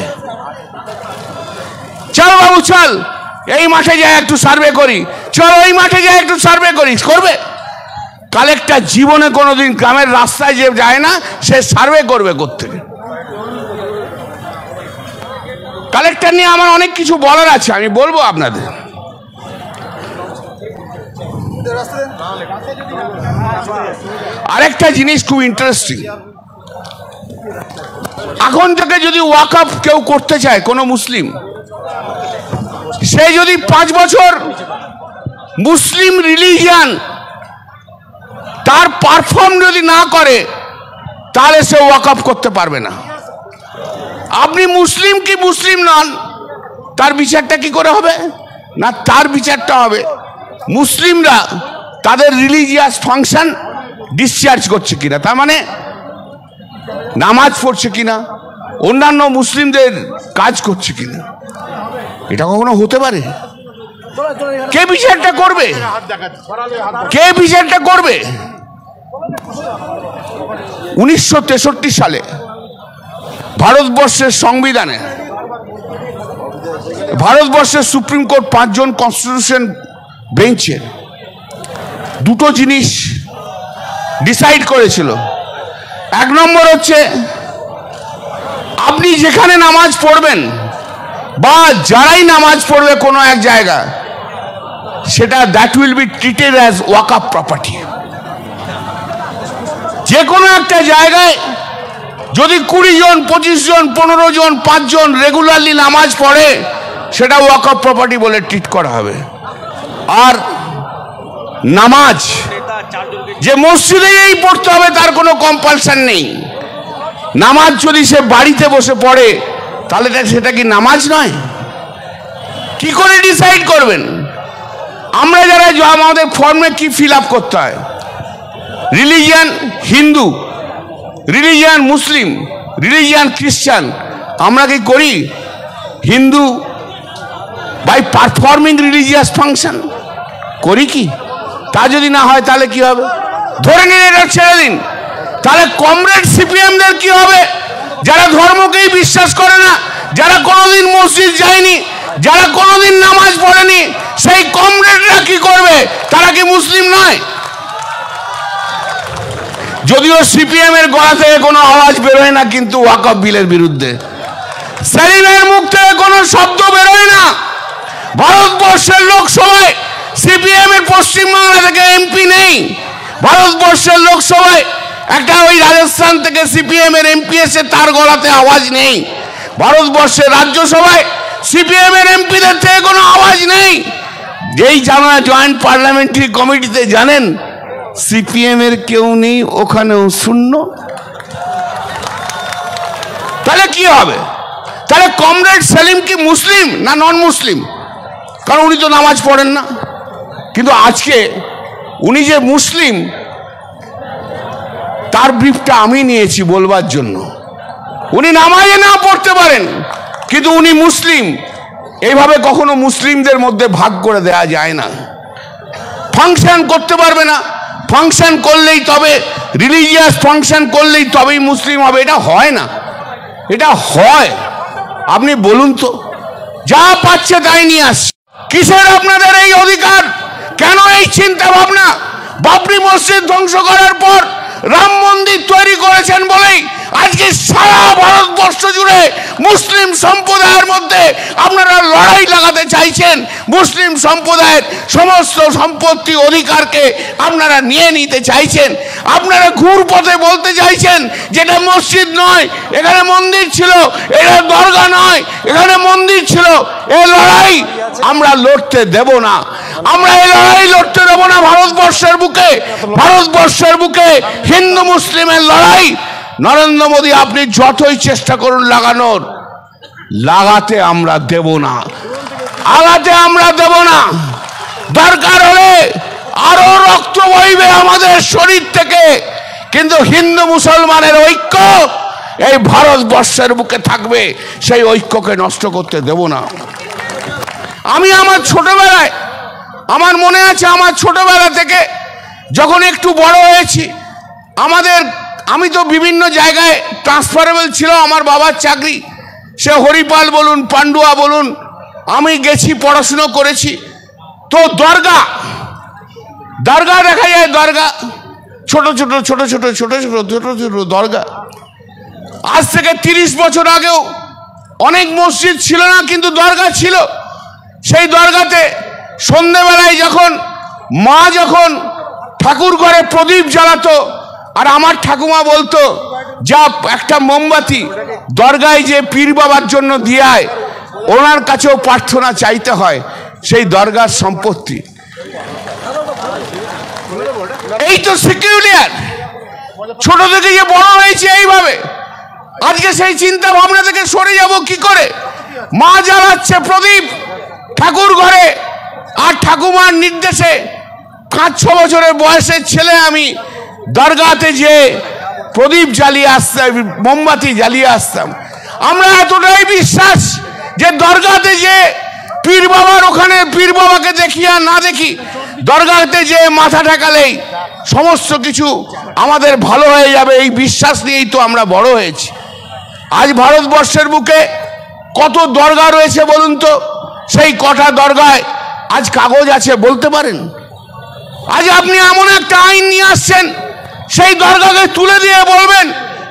চল বাবু চল, এই মাঠে যাই একটু সার্ভে করি, চল ওই মাঠে যাই একটু সার্ভে করি, করবে? কালেক্টর জীবনে কোনোদিন গ্রামের রাস্তায় যে যায় না, সে সার্ভে করবে কোত্থেকে? কালেক্টর নিয়ে আমার অনেক কিছু বলার আছে, আমি বলবো আপনাদের। আরেকটা জিনিস খুব ইন্টারেস্টিং, এখন থেকে যদি ওয়াকফ কেউ করতে চায় কোনো মুসলিম, সে যদি 5 বছর মুসলিম রিলিজিয়ান তার পারফর্ম যদি না করে, তাহলে সে ওয়াকফ করতে পারবে না। আপনি মুসলিম কি মুসলিম নন, তার বিচারটা কি করে হবে? না, তার বিচারটা হবে মুসলিমরা তাদের রিলিজিয়াস ফাংশন ডিসচার্জ করছে কিনা, তার মানে নামাজ পড়ছে কিনা, অন্যান্য মুসলিমদের কাজ করছে কিনা। এটা কখনো হতে পারে? কে বিচারটা করবে? কে বিচারটা করবে? 1963 সালে ভারতবর্ষের সংবিধানে, ভারতবর্ষের সুপ্রিম কোর্ট 5 জন কনস্টিটিউশন বেঞ্চের দুটো জিনিস ডিসাইড করেছিল। 1 নম্বর হচ্ছে, আপনি যেখানে নামাজ পড়বেন বা যারাই নামাজ পড়বে কোনো এক জায়গা, সেটা that will be treated as Waqf property. যে কোনো একটা জায়গায় যদি 20 জন, 25 জন, 15 জন, 5 জন রেগুলারলি নামাজ পড়ে, সেটা ওয়াকফ প্রপার্টি বলে ট্রিট করা হবে। আর নামাজ যে মসজিদেই পড়তে হবে তার কোনো কম্পালশন নেই। নামাজ যদি সে বাড়িতে বসে পড়ে, তাহলে সেটা কি নামাজ নয়? কি করে ডিসাইড করবেন? আমরা যারা আমাদের ফর্মে কি ফিল আপ করতে হয়, religion Hindu, religion Muslim, religion খ্রিস্টান, আমরা কি করি? Hindu by performing religious function করি কি? তা যদি না হয় তাহলে কি হবে? ধরে নিন এটা ছেড়ে দিন, তাহলে কমরেড সিপিএমদের কি হবে? যারা ধর্মকেই বিশ্বাস করে না, যারা কোনোদিন মসজিদ যায়নি, যারা কোনোদিন নামাজ পড়েনি, সেই কমরেডরা কি করবে? তারা কি মুসলিম নয়? যদিও সিপিএম এর গলা থেকে কোনো আওয়াজ বেরোয় না, কিন্তু ওয়াকফ বিলের বিরুদ্ধে সেলিমের মুখ থেকে কোনো শব্দ বেরোয় না। ভারতবর্ষের লোকসভায় সিপিএম এর পশ্চিমবাংলা থেকে এমপি নেই। ভারতবর্ষের লোকসভায় একটা ওই রাজস্থান থেকে সিপিএম এর এমপি এসে, তার গলাতে আওয়াজ নেই। ভারতবর্ষের রাজ্যসভায় সিপিএম এর এমপিদের থেকে কোনো আওয়াজ নেই। যেই জানা জয়েন্ট পার্লামেন্টারি কমিটিতে জানেন সিপিএম এর কেউ নেই, ওখানেও শূন্য। তাহলে কি হবে? তাহলে কমরেড সেলিম কি মুসলিম না নন মুসলিম? কারণ উনি তো নামাজ পড়েন না। কিন্তু আজকে উনি যে মুসলিম, তার ব্রিফটা আমি নিয়েছি বলবার জন্য। উনি নামাজে না পড়তে পারেন, কিন্তু উনি মুসলিম। এইভাবে কখনো মুসলিমদের মধ্যে ভাগ করে দেয়া যায় না। ফাংশন করতে পারবে না, ফাংশন করলেই তবে রিলিজিয়াস ফাংশন করলেই তবেই মুসলিম হবে, এটা হয় না। এটা হয়? আপনি বলুন তো, যা পাচ্ছে তাই নিয়ে আসছে। কিসের আপনাদের এই অধিকার? কেন এই চিন্তা ভাবনা? বাবরি মসজিদ ধ্বংস করার পর রাম মন্দির তৈরি করেছেন বলেই আজকে সারা ভারতবর্ষ জুড়ে মুসলিম সম্প্রদায়ের মধ্যে আপনারা লড়াই লাগাতে চাইছেন। মুসলিম সম্প্রদায়ের সমস্ত সম্পত্তি অধিকারকে আপনারা নিয়ে নিতে চাইছেন। আপনারা ঘুরপথে বলতে চাইছেন যেটা মসজিদ নয়, এখানে মন্দির ছিল, এটা দরগা নয়, এখানে মন্দির ছিল। এই লড়াই আমরা লড়তে দেব না। আমরা এই লড়াই লড়তে দেব না ভারতবর্ষের বুকে। ভারতবর্ষের বুকে হিন্দু মুসলিমের লড়াই নরেন্দ্র মোদী আপনি যতই চেষ্টা করুন লাগানোর, লাগাতে আমরা দেব না, আগাতে আমরা দেব না। দরকার হলে আরো রক্ত বইবে আমাদের শরীর থেকে, কিন্তু হিন্দু মুসলমানের ঐক্য, এই ভারতবর্ষের বুকে থাকবে, সেই ঐক্যকে নষ্ট করতে দেব না। আমি আমার ছোটবেলায়, আমার মনে আছে, আমার ছোটবেলা থেকে যখন একটু বড় হয়েছি, আমি তো বিভিন্ন জায়গায় ট্রান্সফারেবল ছিল আমার বাবার চাকরি, সে হরিপাল বলুন, পান্ডুয়া বলুন, আমি গেছি, পড়াশুনো করেছি। তো দরগা দেখা যায়, দরগা ছোট ছোট ছোট ছোট ছোট ছোট ছোট ছোট দরগা। আজ থেকে 30 বছর আগেও অনেক মসজিদ ছিল না, কিন্তু দরগা ছিল। সেই দরগাতে সন্ধ্যেবেলায় যখন ঠাকুর ঘরে প্রদীপ জ্বালাতো, আর আমার ঠাকুমা বলতো, যা একটা মোমবাতি দরগায় যে পীর বাবার জন্য দিয়ে আয়, ওনার কাছেও প্রার্থনা চাইতে হয়, সেই দরগার সম্পত্তি। এই তো সিকিউরিয়ার, ছোট থেকে যে বড় হয়েছে এইভাবে, আজকে সেই চিন্তা ভাবনা থেকে সরে যাব কি করে? মা জ্বালাচ্ছে প্রদীপ ঠাকুর ঘরে, আর ঠাকুমার নির্দেশে 5-6 বছরের বয়সের ছেলে আমি দরগাতে যে প্রদীপ জ্বালিয়ে আসতাম, মোমবাতি জ্বালিয়ে আসতাম। আমরা এতটাই বিশ্বাস যে দরগাতে যে পীর বাবার, ওখানে পীর বাবাকে দেখি আর না দেখি, দরগাতে যে মাথা ঠেকালেই সমস্ত কিছু আমাদের ভালো হয়ে যাবে, এই বিশ্বাস নিয়েই তো আমরা বড় হয়েছি। আজ ভারতবর্ষের বুকে কত দরগা রয়েছে বলুন তো? সেই কটা দরগায় আজ কাগজ আছে বলতে পারেন? আজ আপনি এমন একটা আইন নিয়ে আসছেন, সেই দরগাকে তুলে দিয়ে বলবেন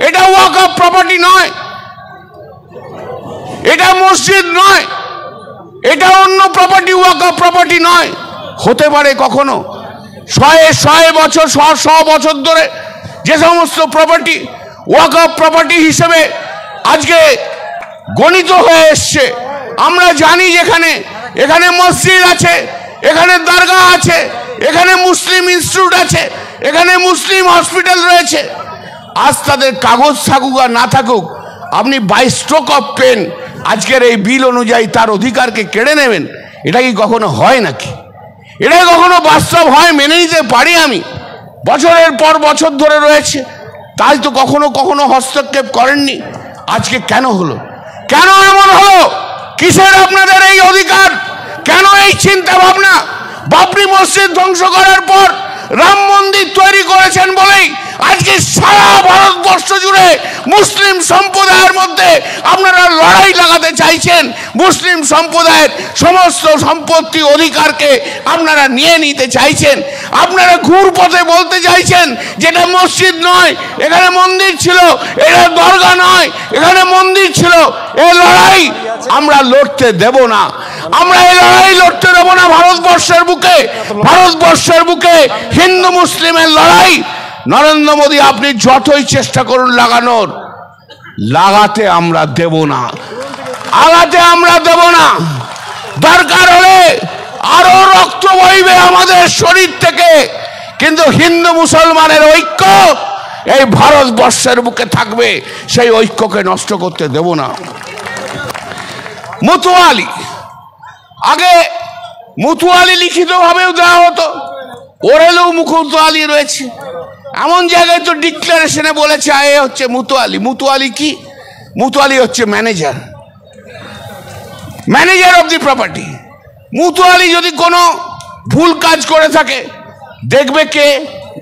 এটা ওয়াকফ প্রপার্টি নয়, এটা মসজিদ নয়, এটা অন্য প্রপার্টি, ওয়াকফ প্রপার্টি নয়। হতে পারে কখনো? 100 বছর 100 বছর ধরে যে সমস্ত প্রপার্টি ওয়াকফ প্রপার্টি হিসেবে আজকে গণিত হয়ে এসছে, আমরা জানি যেখানে এখানে মসজিদ আছে, এখানে দরগা আছে, এখানে মুসলিম ইনস্টিটিউট আছে, এখানে মুসলিম হসপিটাল রয়েছে। আজ তাদের কাগজ থাকুক আর না থাকুক, আপনি বাই স্ট্রোক অফ পেন আজকের এই বিল অনুযায়ী তার অধিকারকে কেড়ে নেবেন, এটা কি কখনো হয় নাকি? এটা কখনো বাস্তব হয়? মেনে নিতে পারি আমি? বছরের পর বছর ধরে রয়েছে, তাই তো কখনো কখনো হস্তক্ষেপ করেননি। আজকে কেন হলো? কেন এমন হলো? কিসের আপনাদের এই অধিকার? কেন এই চিন্তা ভাবনা? বাবরি মসজিদ ধ্বংস করার পর রাম মন্দির তৈরি করেছেন বলেই আজকে সারা ভারতবর্ষ জুড়ে মুসলিম সম্প্রদায়ের মধ্যে আপনারা লড়াই লাগাতে চাইছেন। মুসলিম সম্প্রদায়ের সমস্ত সম্পত্তি অধিকারকে আপনারা নিয়ে নিতে চাইছেন। আপনারা ঘুরপথে বলতে চাইছেন যেটা মসজিদ নয়, এখানে মন্দির ছিল, এটা দরগা নয়, এখানে মন্দির ছিল। এই লড়াই আমরা লড়তে দেব না, আমরা এই লড়াই লড়তে দেব না। ভারতবর্ষের বুকে হিন্দু মুসলিমের লড়াই নরেন্দ্র মোদী আপনি যতই চেষ্টা করুন লাগানোর, লাগাতে আমরা দেব না, আগাতে আমরা দেব না। দরকার হলে আরো রক্ত বইবে আমাদের শরীর থেকে, কিন্তু হিন্দু মুসলমানের ঐক্য এই ভারতবর্ষের বুকে থাকবে, সেই ঐক্যকে নষ্ট করতে দেব না। মুতুয়ালি, আগে মুতুয়ালি লিখিত ভাবেও দেওয়া হতো, ওরেলেও মুতুয়ালি রয়েছে। এমন জায়গায় তো ডিক্লারেশনে বলেছে এ হচ্ছে মুতুয়ালি। মুতুয়ালি কি? মুতুয়ালি হচ্ছে ম্যানেজার অফ দি প্রপার্টি। মুতুয়ালি যদি কোনো ভুল কাজ করে থাকে দেখবে কে?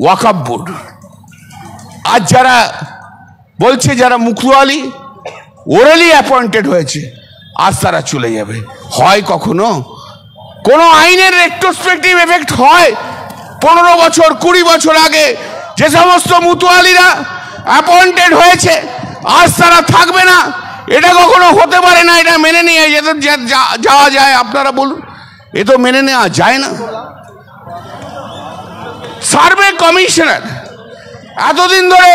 ওয়াকফ বোর্ড। আজ যারা বলছে যারা মুতুয়ালি ওরেলি অ্যাপয়েন্টেড হয়েছে, আজ তারা চলে যাবে। হয় কখনো কোনো আইনের রেট্রোস্পেক্টিভ এফেক্ট হয়? 15 বছর 20 বছর আগে যে সমস্ত মুতুয়ালিরা অ্যাপয়েন্টেড হয়েছে আজ তারা থাকবে না, এটা কখনো হতে পারে না। এটা মেনে নিয়ে যাওয়া যায়? আপনারা বলুন, এ তো মেনে নেওয়া যায় না। সার্ভে কমিশনার এতদিন ধরে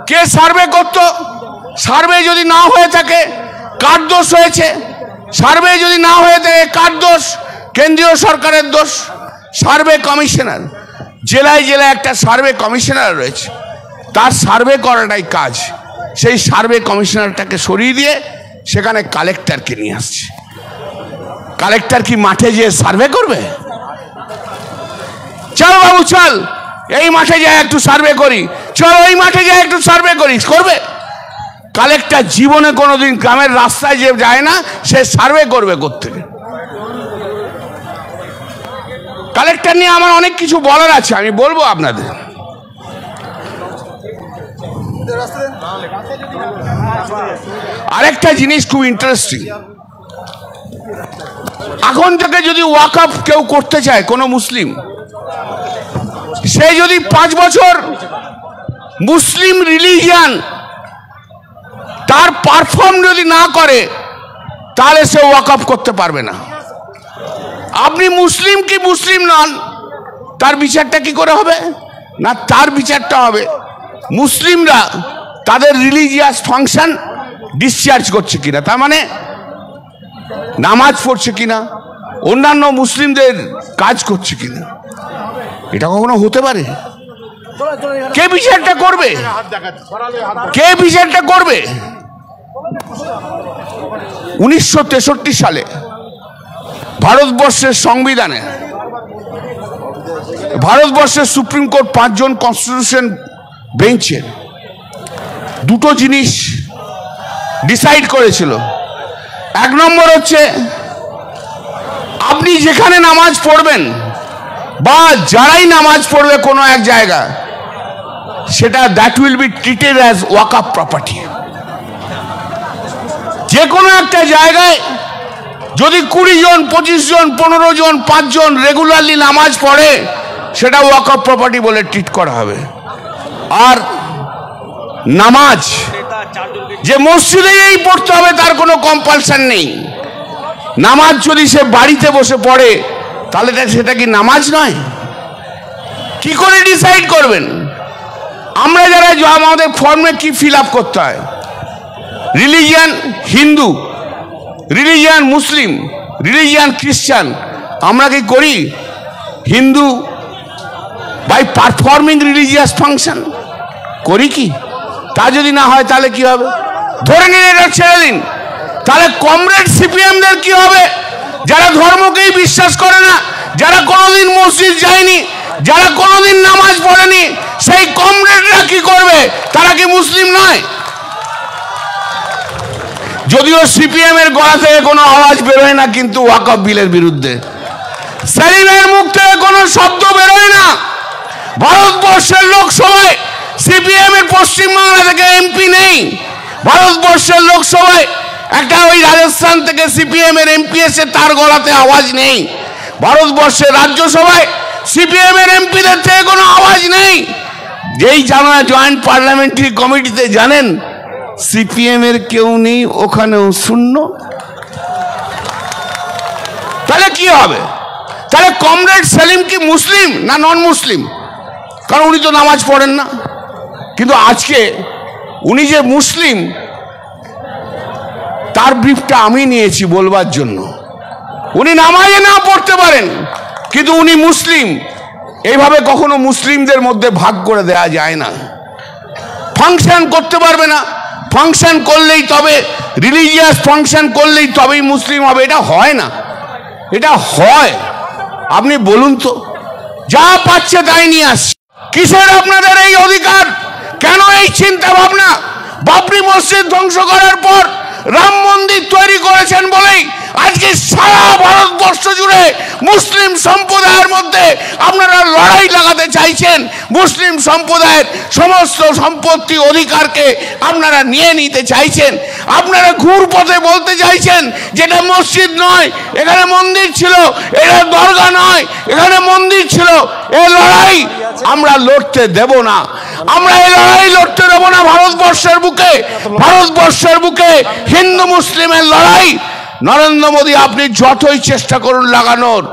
কে সার্ভে করত? সার্ভে যদি না হয়ে থাকে কার দোষ হয়েছে? সার্ভে যদি না হয়ে থাকে কার দোষ? কেন্দ্রীয় সরকারের দোষ। সার্ভে কমিশনার, জেলায় জেলায় একটা সার্ভে কমিশনার রয়েছে, তার সার্ভে করাটাই কাজ। সেই সার্ভে কমিশনারটাকে সরিয়ে দিয়ে সেখানে কালেক্টরকে নিয়ে আসছে। কালেক্টর কি মাঠে যেয়ে সার্ভে করবে? চল বাবু চল, এই মাঠে যাই একটু সার্ভে করি, চল ওই মাঠে যাই একটু সার্ভে করি, করবে? কালেক্টর জীবনে কোনোদিন গ্রামের রাস্তায় যে যায় না, সে সার্ভে করবে কোত্থেকে? কালেক্টর নিয়ে আমার অনেক কিছু বলার আছে, আমি বলবো আপনাদের। আরেকটা জিনিস খুব ইন্টারেস্টিং, এখন থেকে যদি ওয়াকফ কেউ করতে চায়, কোনো মুসলিম, সে যদি 5 বছর মুসলিম রিলিজিয়ান তার পারফর্ম যদি না করে, তাহলে সে ওয়াকফ করতে পারবে না। আপনি মুসলিম কি মুসলিম নন, তার বিচারটা কি করে হবে? না, তার বিচারটা হবে মুসলিমরা তাদের রিলিজিয়াস ফাংশন ডিসচার্জ করছে কিনা, তার মানে নামাজ পড়ছে কিনা, অন্যান্য মুসলিমদের কাজ করছে কিনা। এটা কখনো হতে পারে? কে বিচারটা করবে? কে বিচারটা করবে? 1963 সালে ভারতবর্ষের সংবিধানে, ভারতবর্ষের সুপ্রিম কোর্ট 5 জন কনস্টিটিউশন বেঞ্চের দুটো জিনিস ডিসাইড করেছিল। 1 নম্বর হচ্ছে, আপনি যেখানে নামাজ পড়বেন বা যারাই নামাজ পড়বে কোনো এক জায়গা, সেটা that will be treated as Waqf property. যে কোনো একটা জায়গায় যদি 20 জন, 25 জন, 15 জন, 5 জন রেগুলারলি নামাজ পড়ে, সেটা ওয়াকফ প্রপার্টি বলে ট্রিট করা হবে। আর নামাজ যে মসজিদেই পড়তে হবে তার কোনো কম্পালশন নেই। নামাজ যদি সে বাড়িতে বসে পড়ে, তাহলে সেটা কি নামাজ নয়? কি করে ডিসাইড করবেন? আমরা যারা, আমাদের ফর্মে কি ফিল আপ করতে হয়, religion Hindu, religion Muslim, religion খ্রিস্টান, আমরা কি করি? Hindu by performing religious function করি কি? তা যদি না হয় তাহলে কি হবে? ধরে নিন এটা ছেড়ে দিন, তাহলে কমরেড সিপিএমদের কি হবে? যারা ধর্মকেই বিশ্বাস করে না, যারা কোনোদিন মসজিদ যায়নি, যারা কোনোদিন নামাজ পড়েনি, সেই কমরেডরা কি করবে? তারা কি মুসলিম নয়? যদিও সিপিএম এর গলা থেকে কোনো আওয়াজ বেরোয় না, কিন্তু ওয়াকফ বিলের বিরুদ্ধে সেলিমের মুখ থেকে কোনো শব্দ বেরোয় না। ভারতবর্ষের লোকসভায় সিপিএম এর পশ্চিমবাংলা থেকে এমপি নেই। ভারতবর্ষের লোকসভায় একটা ওই রাজস্থান থেকে সিপিএম এর এমপি এসে তার গলাতে আওয়াজ নেই। ভারতবর্ষের রাজ্যসভায় সিপিএম এর এমপিদের থেকে কোনো আওয়াজ নেই। যেই জানা জয়েন্ট পার্লামেন্টারি কমিটিতে জানেন সিপিএম এর কেউ নেই, ওখানেও শূন্য। তাহলে কি হবে? তাহলে কমরেড সেলিম কি মুসলিম না নন মুসলিম? কারণ উনি তো নামাজ পড়েন না। কিন্তু আজকে উনি যে মুসলিম, তার ব্রিফটা আমি নিয়েছি বলবার জন্য। উনি নামাজে না পড়তে পারেন, কিন্তু উনি মুসলিম। এইভাবে কখনো মুসলিমদের মধ্যে ভাগ করে দেয়া যায় না। ফাংশন করতে পারবে না, ফাংশন করলেই তবে, রিলিজিয়াস ফাংশন করলেই তবেই মুসলিম হবে, এটা হয় না। এটা হয়? আপনি বলুন তো, যা পাচ্ছে তাই নিয়ে আসছে। কিসের আপনাদের এই অধিকার? কেন এই চিন্তা ভাবনা? বাবরি মসজিদ ধ্বংস করার পর রাম মন্দির তৈরি করেছেন বলেই আজকে সারা ভারতবর্ষ জুড়ে মুসলিম সম্প্রদায়ের মধ্যে আপনারা লড়াই লাগাতে চাইছেন। মুসলিম সম্প্রদায়ের সমস্ত সম্পত্তি অধিকারকে আপনারা নিয়ে নিতে চাইছেন। আপনারা ঘুরপথে বলতে চাইছেন যেটা মসজিদ নয়, এখানে মন্দির ছিল, এটা দরগা নয়, এখানে মন্দির ছিল। এই লড়াই আমরা লড়তে দেব না। আমরা এই লড়াই লড়তে দেব না ভারতবর্ষের বুকে। ভারতবর্ষের বুকে হিন্দু মুসলিমের লড়াই নরেন্দ্র মোদী আপনি যতই চেষ্টা করুন লাগানোর,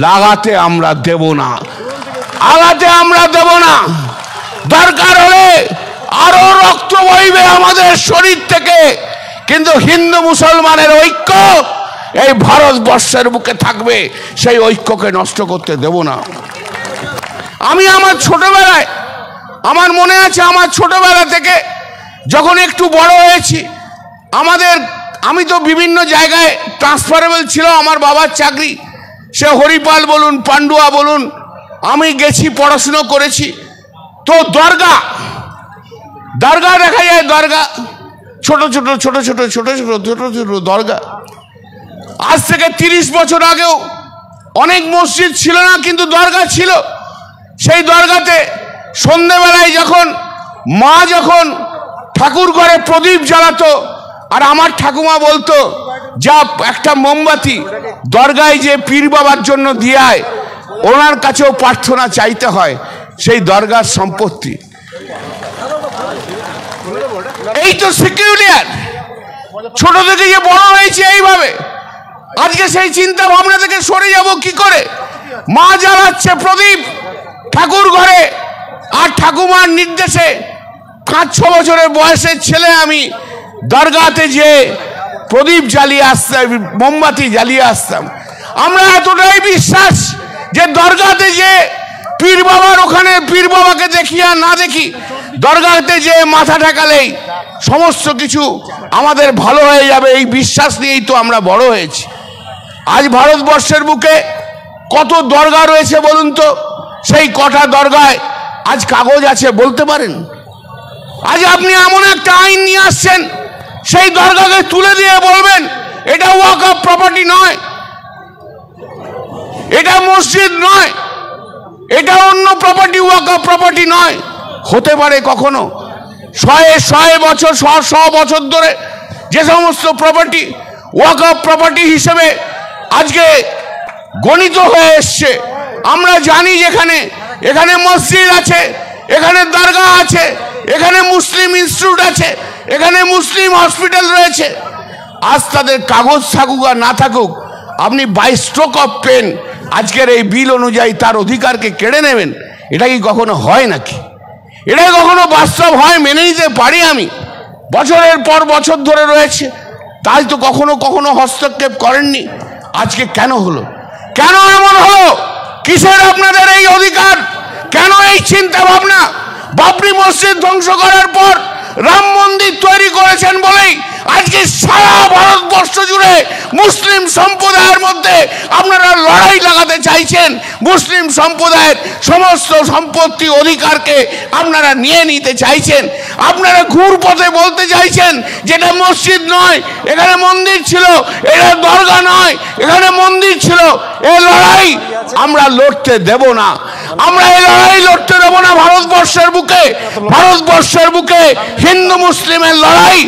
লাগাতে আমরা দেব না, আগাতে আমরা দেব না। দরকার হলে আরো রক্ত বইবে আমাদের শরীর থেকে, কিন্তু হিন্দু মুসলমানের ঐক্য এই ভারতবর্ষের বুকে থাকবে। সেই ঐক্যকে নষ্ট করতে দেব না। আমি আমার ছোটবেলায়, আমার মনে আছে, আমার ছোটবেলা থেকে যখন একটু বড় হয়েছি, আমি তো বিভিন্ন জায়গায় ট্রান্সফারেবল ছিল আমার বাবার চাকরি। সে হরিপাল বলুন, পান্ডুয়া বলুন, আমি গেছি, পড়াশুনো করেছি। তো দরগা দরগা দেখা যায়, দরগা ছোট ছোট ছোট ছোট ছোট ছোট ছোট ছোট দরগা। আজ থেকে 30 বছর আগেও অনেক মসজিদ ছিল না, কিন্তু দরগা ছিল। সেই দরগাতে সন্ধ্যেবেলায় যখন মা যখন ঠাকুর ঘরে প্রদীপ জ্বালাতো, আর আমার ঠাকুমা বলতো যা একটা মোমবাতি দরগায় যে পীর বাবার জন্য দিয়ে আয়, ওনার কাছেও প্রার্থনা চাইতে হয়, সেই দরগার সম্পত্তি। এই তো সিকিউরিয়ার ছোট থেকে যে বড় হয়েছে এইভাবে, আজকে সেই চিন্তা ভাবনা থেকে সরে যাব কি করে? মা জ্বালাচ্ছে প্রদীপ ঠাকুর ঘরে, আর ঠাকুমার নির্দেশে 5-6 বছরের বয়সের ছেলে আমি দরগাতে যে প্রদীপ জ্বালিয়ে আসতাম, মোমবাতি জ্বালিয়ে আসতাম। আমরা এতটাই বিশ্বাস যে দরগাতে যে পীর বাবার, ওখানে পীর বাবাকে দেখি আর না দেখি, দরগাতে যে মাথা ঠেকালেই সমস্ত কিছু আমাদের ভালো হয়ে যাবে, এই বিশ্বাস নিয়েই তো আমরা বড় হয়েছি। আজ ভারতবর্ষের বুকে কত দরগা রয়েছে বলুন তো? সেই কটা দরগায় আজ কাগজ আছে বলতে পারেন? আজ আপনি এমন একটা আইন নিয়ে আসছেন, সেই দরগাকে তুলে দিয়ে বলবেন এটা ওয়াকফ প্রপার্টি নয়, এটা মসজিদ নয়, এটা অন্য প্রপার্টি, ওয়াকফ প্রপার্টি নয়। হতে পারে কখনো? 100 বছর 100 বছর ধরে যে সমস্ত প্রপার্টি ওয়াকফ প্রপার্টি হিসেবে আজকে গণিত হয়ে এসছে, আমরা জানি যেখানে এখানে মসজিদ আছে, এখানে দরগা আছে, এখানে মুসলিম ইনস্টিটিউট আছে, এখানে মুসলিম হসপিটাল রয়েছে। আজ তাদের কাগজ থাকুক আর না থাকুক, আপনি বাই স্ট্রোক অফ পেন আজকের এই বিল অনুযায়ী তার অধিকারকে কেড়ে নেবেন, এটা কি কখনো হয় নাকি? এটা কখনো বাস্তব হয়? মেনে নিতে পারি আমি। বছরের পর বছর ধরে রয়েছে, তাই তো কখনো কখনো হস্তক্ষেপ করেননি। আজকে কেন হলো? কেন এমন হলো? কিসের আপনাদের এই অধিকার? কেন এই চিন্তা ভাবনা? বাবরি মসজিদ ধ্বংস করার পর রাম মন্দির তৈরি করেছেন বলেই আজকে সারা ভারতবর্ষ জুড়ে মুসলিম সম্প্রদায়ের মধ্যে আপনারা লড়াই লাগাতে চাইছেন। মুসলিম সম্প্রদায়ের সমস্ত সম্পত্তি অধিকারকে আপনারা নিয়ে নিতে চাইছেন। আপনারা ঘুরপথে বলতে চাইছেন যেটা মসজিদ নয়, এখানে মন্দির ছিল, এটা দরগা নয়, এখানে মন্দির ছিল। এই লড়াই আমরা লড়তে দেব না, আমরা এই লড়াই লড়তে দেব না। ভারতবর্ষের বুকে, ভারতবর্ষের বুকে হিন্দু মুসলিমের লড়াই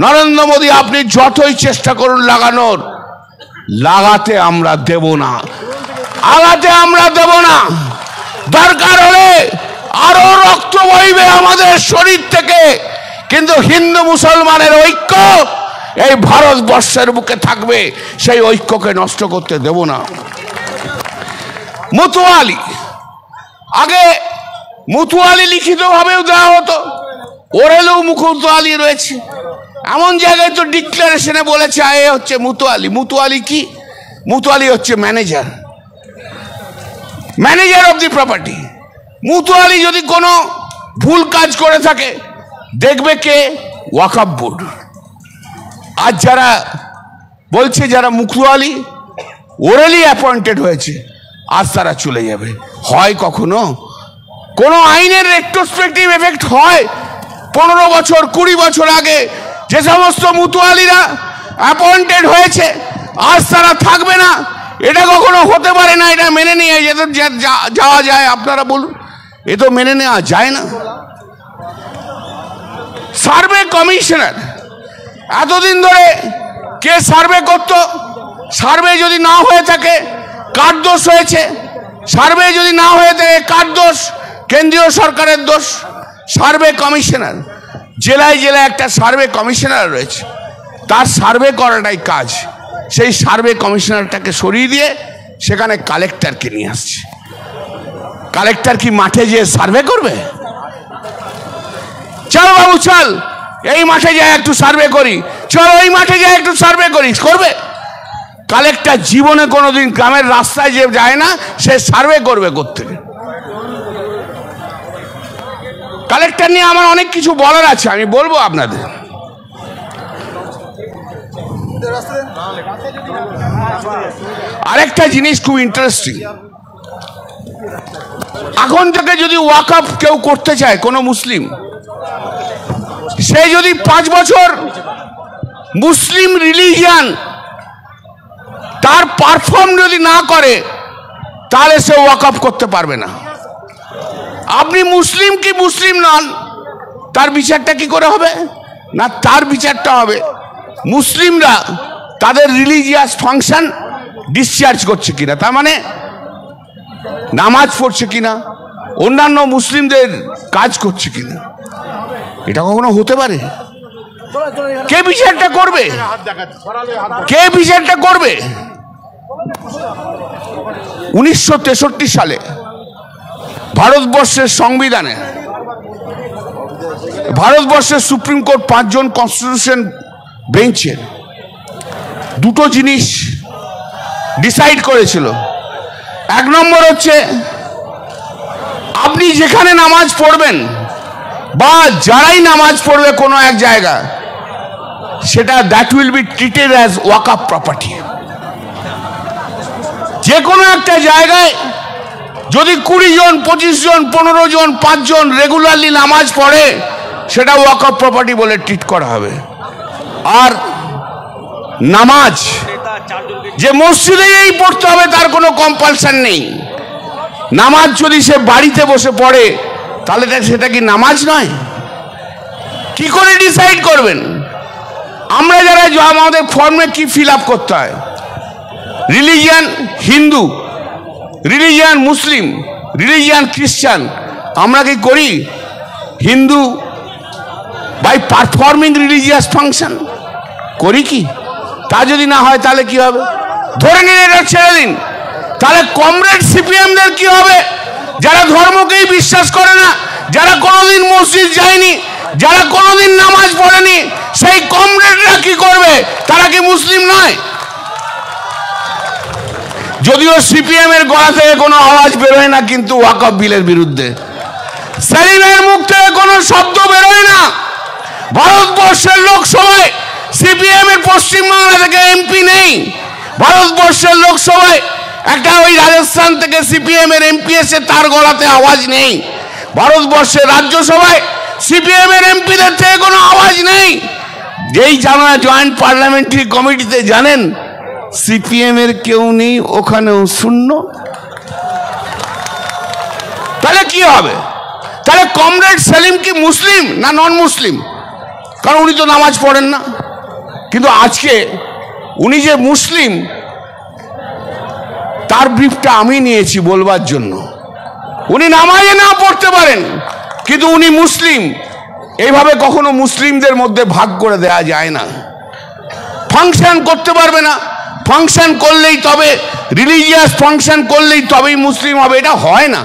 নরেন্দ্র মোদী আপনি যতই চেষ্টা করুন লাগানোর, লাগাতে আমরা দেব না, আগাতে আমরা দেব না। দরকার হলে আরো রক্ত বইবে আমাদের শরীর থেকে, কিন্তু হিন্দু মুসলমানের ঐক্য এই ভারতবর্ষের বুকে থাকবে, সেই ঐক্যকে নষ্ট করতে দেব না। মুতুয়ালি, আগে মুতুয়ালি লিখিত ভাবেও দেওয়া হতো, ওরেলেও মুতুয়ালি রয়েছে। এমন জায়গায় তো ডিক্লারেশনে বলেছে এ হচ্ছে মুতুয়ালি। মুতুয়ালি কি? মুতুয়ালি হচ্ছে manager, manager of the property. মুতুয়ালি যদি কোনো ভুল কাজ করে থাকে দেখবে কে? ওয়াকফ বোর্ড। আজ যারা বলছে যারা মুতুয়ালি ওরেলি অ্যাপয়েন্টেড হয়েছে, আজ তারা চলে যাবে। হয় কখনো? কোন আইনের রেট্রোস্পেক্টিভ এফেক্ট হয়? 15 বছর 20 বছর আগে যে সমস্ত মুতুয়ালিরা অ্যাপয়েন্টেড হয়েছে আজ তারা থাকবে না, এটা কখনো হতে পারে না। এটা মেনে নিয়ে যাওয়া যায়? আপনারা বলুন, এ তো মেনে নেওয়া যায় না। সার্ভে কমিশনার এতদিন ধরে কে সার্ভে করত? সার্ভে যদি না হয়ে থাকে কার দোষ হয়েছে? সার্ভে যদি না হয়ে থাকে কার দোষ? কেন্দ্রীয় সরকারের দোষ। সার্ভে কমিশনার, জেলায় জেলায় একটা সার্ভে কমিশনার রয়েছে, তার সার্ভে করাটাই কাজ। সেই সার্ভে কমিশনারটাকে সরিয়ে দিয়ে সেখানে কালেক্টরকে নিয়ে আসছে। কালেক্টর কি মাঠে যেয়ে সার্ভে করবে? চল বাবু চল, এই মাঠে যাই একটু সার্ভে করি, চল ওই মাঠে যাই একটু সার্ভে করি, করবে? কালেক্টর জীবনে কোনোদিন গ্রামের রাস্তায় যে যায় না, সে সার্ভে করবে কোত্থেকে? কালেক্টর নিয়ে আমার অনেক কিছু বলার আছে, আমি বলবো আপনাদের। আরেকটা জিনিস খুব ইন্টারেস্টিং, এখন থেকে যদি ওয়াকফ কেউ করতে চায়, কোনো মুসলিম সে যদি 5 বছর মুসলিম রিলিজিয়ান তার পারফর্ম যদি না করে তাহলে সে ওয়াকফ করতে পারবে না। আপনি মুসলিম কি মুসলিম নন তার বিচারটা কি করে হবে না, তার বিচারটা হবে মুসলিমরা তাদের রিলিজিয়াস ফাংশন ডিসচার্জ করছে কিনা, তার মানে নামাজ পড়ছে কিনা, অন্যান্য মুসলিমদের কাজ করছে কিনা। এটা কখনো হতে পারে? কে বিচারটা করবে? কে বিচারটা করবে? 1963 সালে ভারতবর্ষের সংবিধানে ভারতবর্ষের সুপ্রিম কোর্ট 5 জন কনস্টিটিউশন বেঞ্চের দুটো জিনিস ডিসাইড করেছিল। 1 নম্বর হচ্ছে আপনি যেখানে নামাজ পড়বেন বা যারাই নামাজ পড়বে কোনো এক জায়গা, সেটা that will be treated as Waqf property. যে কোনো একটা জায়গায় যদি 20 জন 25 জন 15 জন 5 জন রেগুলারলি নামাজ পড়ে সেটা ওয়াকফ প্রপার্টি বলে ট্রিট করা হবে। আর নামাজ যে মসজিদেই পড়তে হবে তার কোনো কম্পালশন নেই। নামাজ যদি সে বাড়িতে বসে পড়ে তাহলে সেটা কি নামাজ নয়? কি করে ডিসাইড করবেন? আমরা যারা আমাদের ফর্মে কি ফিল আপ করতে হয়, religion Hindu, religion Muslim, religion খ্রিস্টান, আমরা কি করি? Hindu by performing religious function করি কি? তা যদি না হয় তাহলে কি হবে? ধরে নিন এটা ছেড়ে দিন, তাহলে কমরেড সিপিএমদের কি হবে? যারা ধর্মকেই বিশ্বাস করে না, যারা কোনোদিন মসজিদ যায়নি, যারা কোনোদিন নামাজ পড়েনি, সেই কমরেডরা কি করবে? তারা কি মুসলিম নয়? যদিও সিপিএম এর গলা থেকে কোনো আওয়াজ বেরোয় না, কিন্তু ওয়াকফ বিলের বিরুদ্ধে সেলিমের মুখ থেকে কোনো শব্দ বেরোয় না। ভারতবর্ষের লোকসভায় সিপিএম এর পশ্চিমবাংলা থেকে এমপি নেই। ভারতবর্ষের লোকসভায় একটা ওই রাজস্থান থেকে সিপিএম এর এমপি এসে তার গলাতে আওয়াজ নেই। ভারতবর্ষের রাজ্যসভায় সিপিএম এর এমপিদের থেকে কোনো আওয়াজ নেই। যেই জানা জয়েন্ট পার্লামেন্টারি কমিটিতে জানেন সিপিএম এর কেউ নেই, ওখানেও শূন্য। তাহলে কি হবে? তাহলে কমরেড সেলিম কি মুসলিম না নন মুসলিম? কারণ উনি তো নামাজ পড়েন না। কিন্তু আজকে উনি যে মুসলিম তার ব্রিফটা আমি নিয়েছি বলবার জন্য। উনি নামাজে না পড়তে পারেন কিন্তু উনি মুসলিম। এইভাবে কখনো মুসলিমদের মধ্যে ভাগ করে দেয়া যায় না। ফাংশন করতে পারবে না, ফাংশন করলেই তবে রিলিজিয়াস ফাংশন করলেই তবেই মুসলিম হবে, এটা হয় না।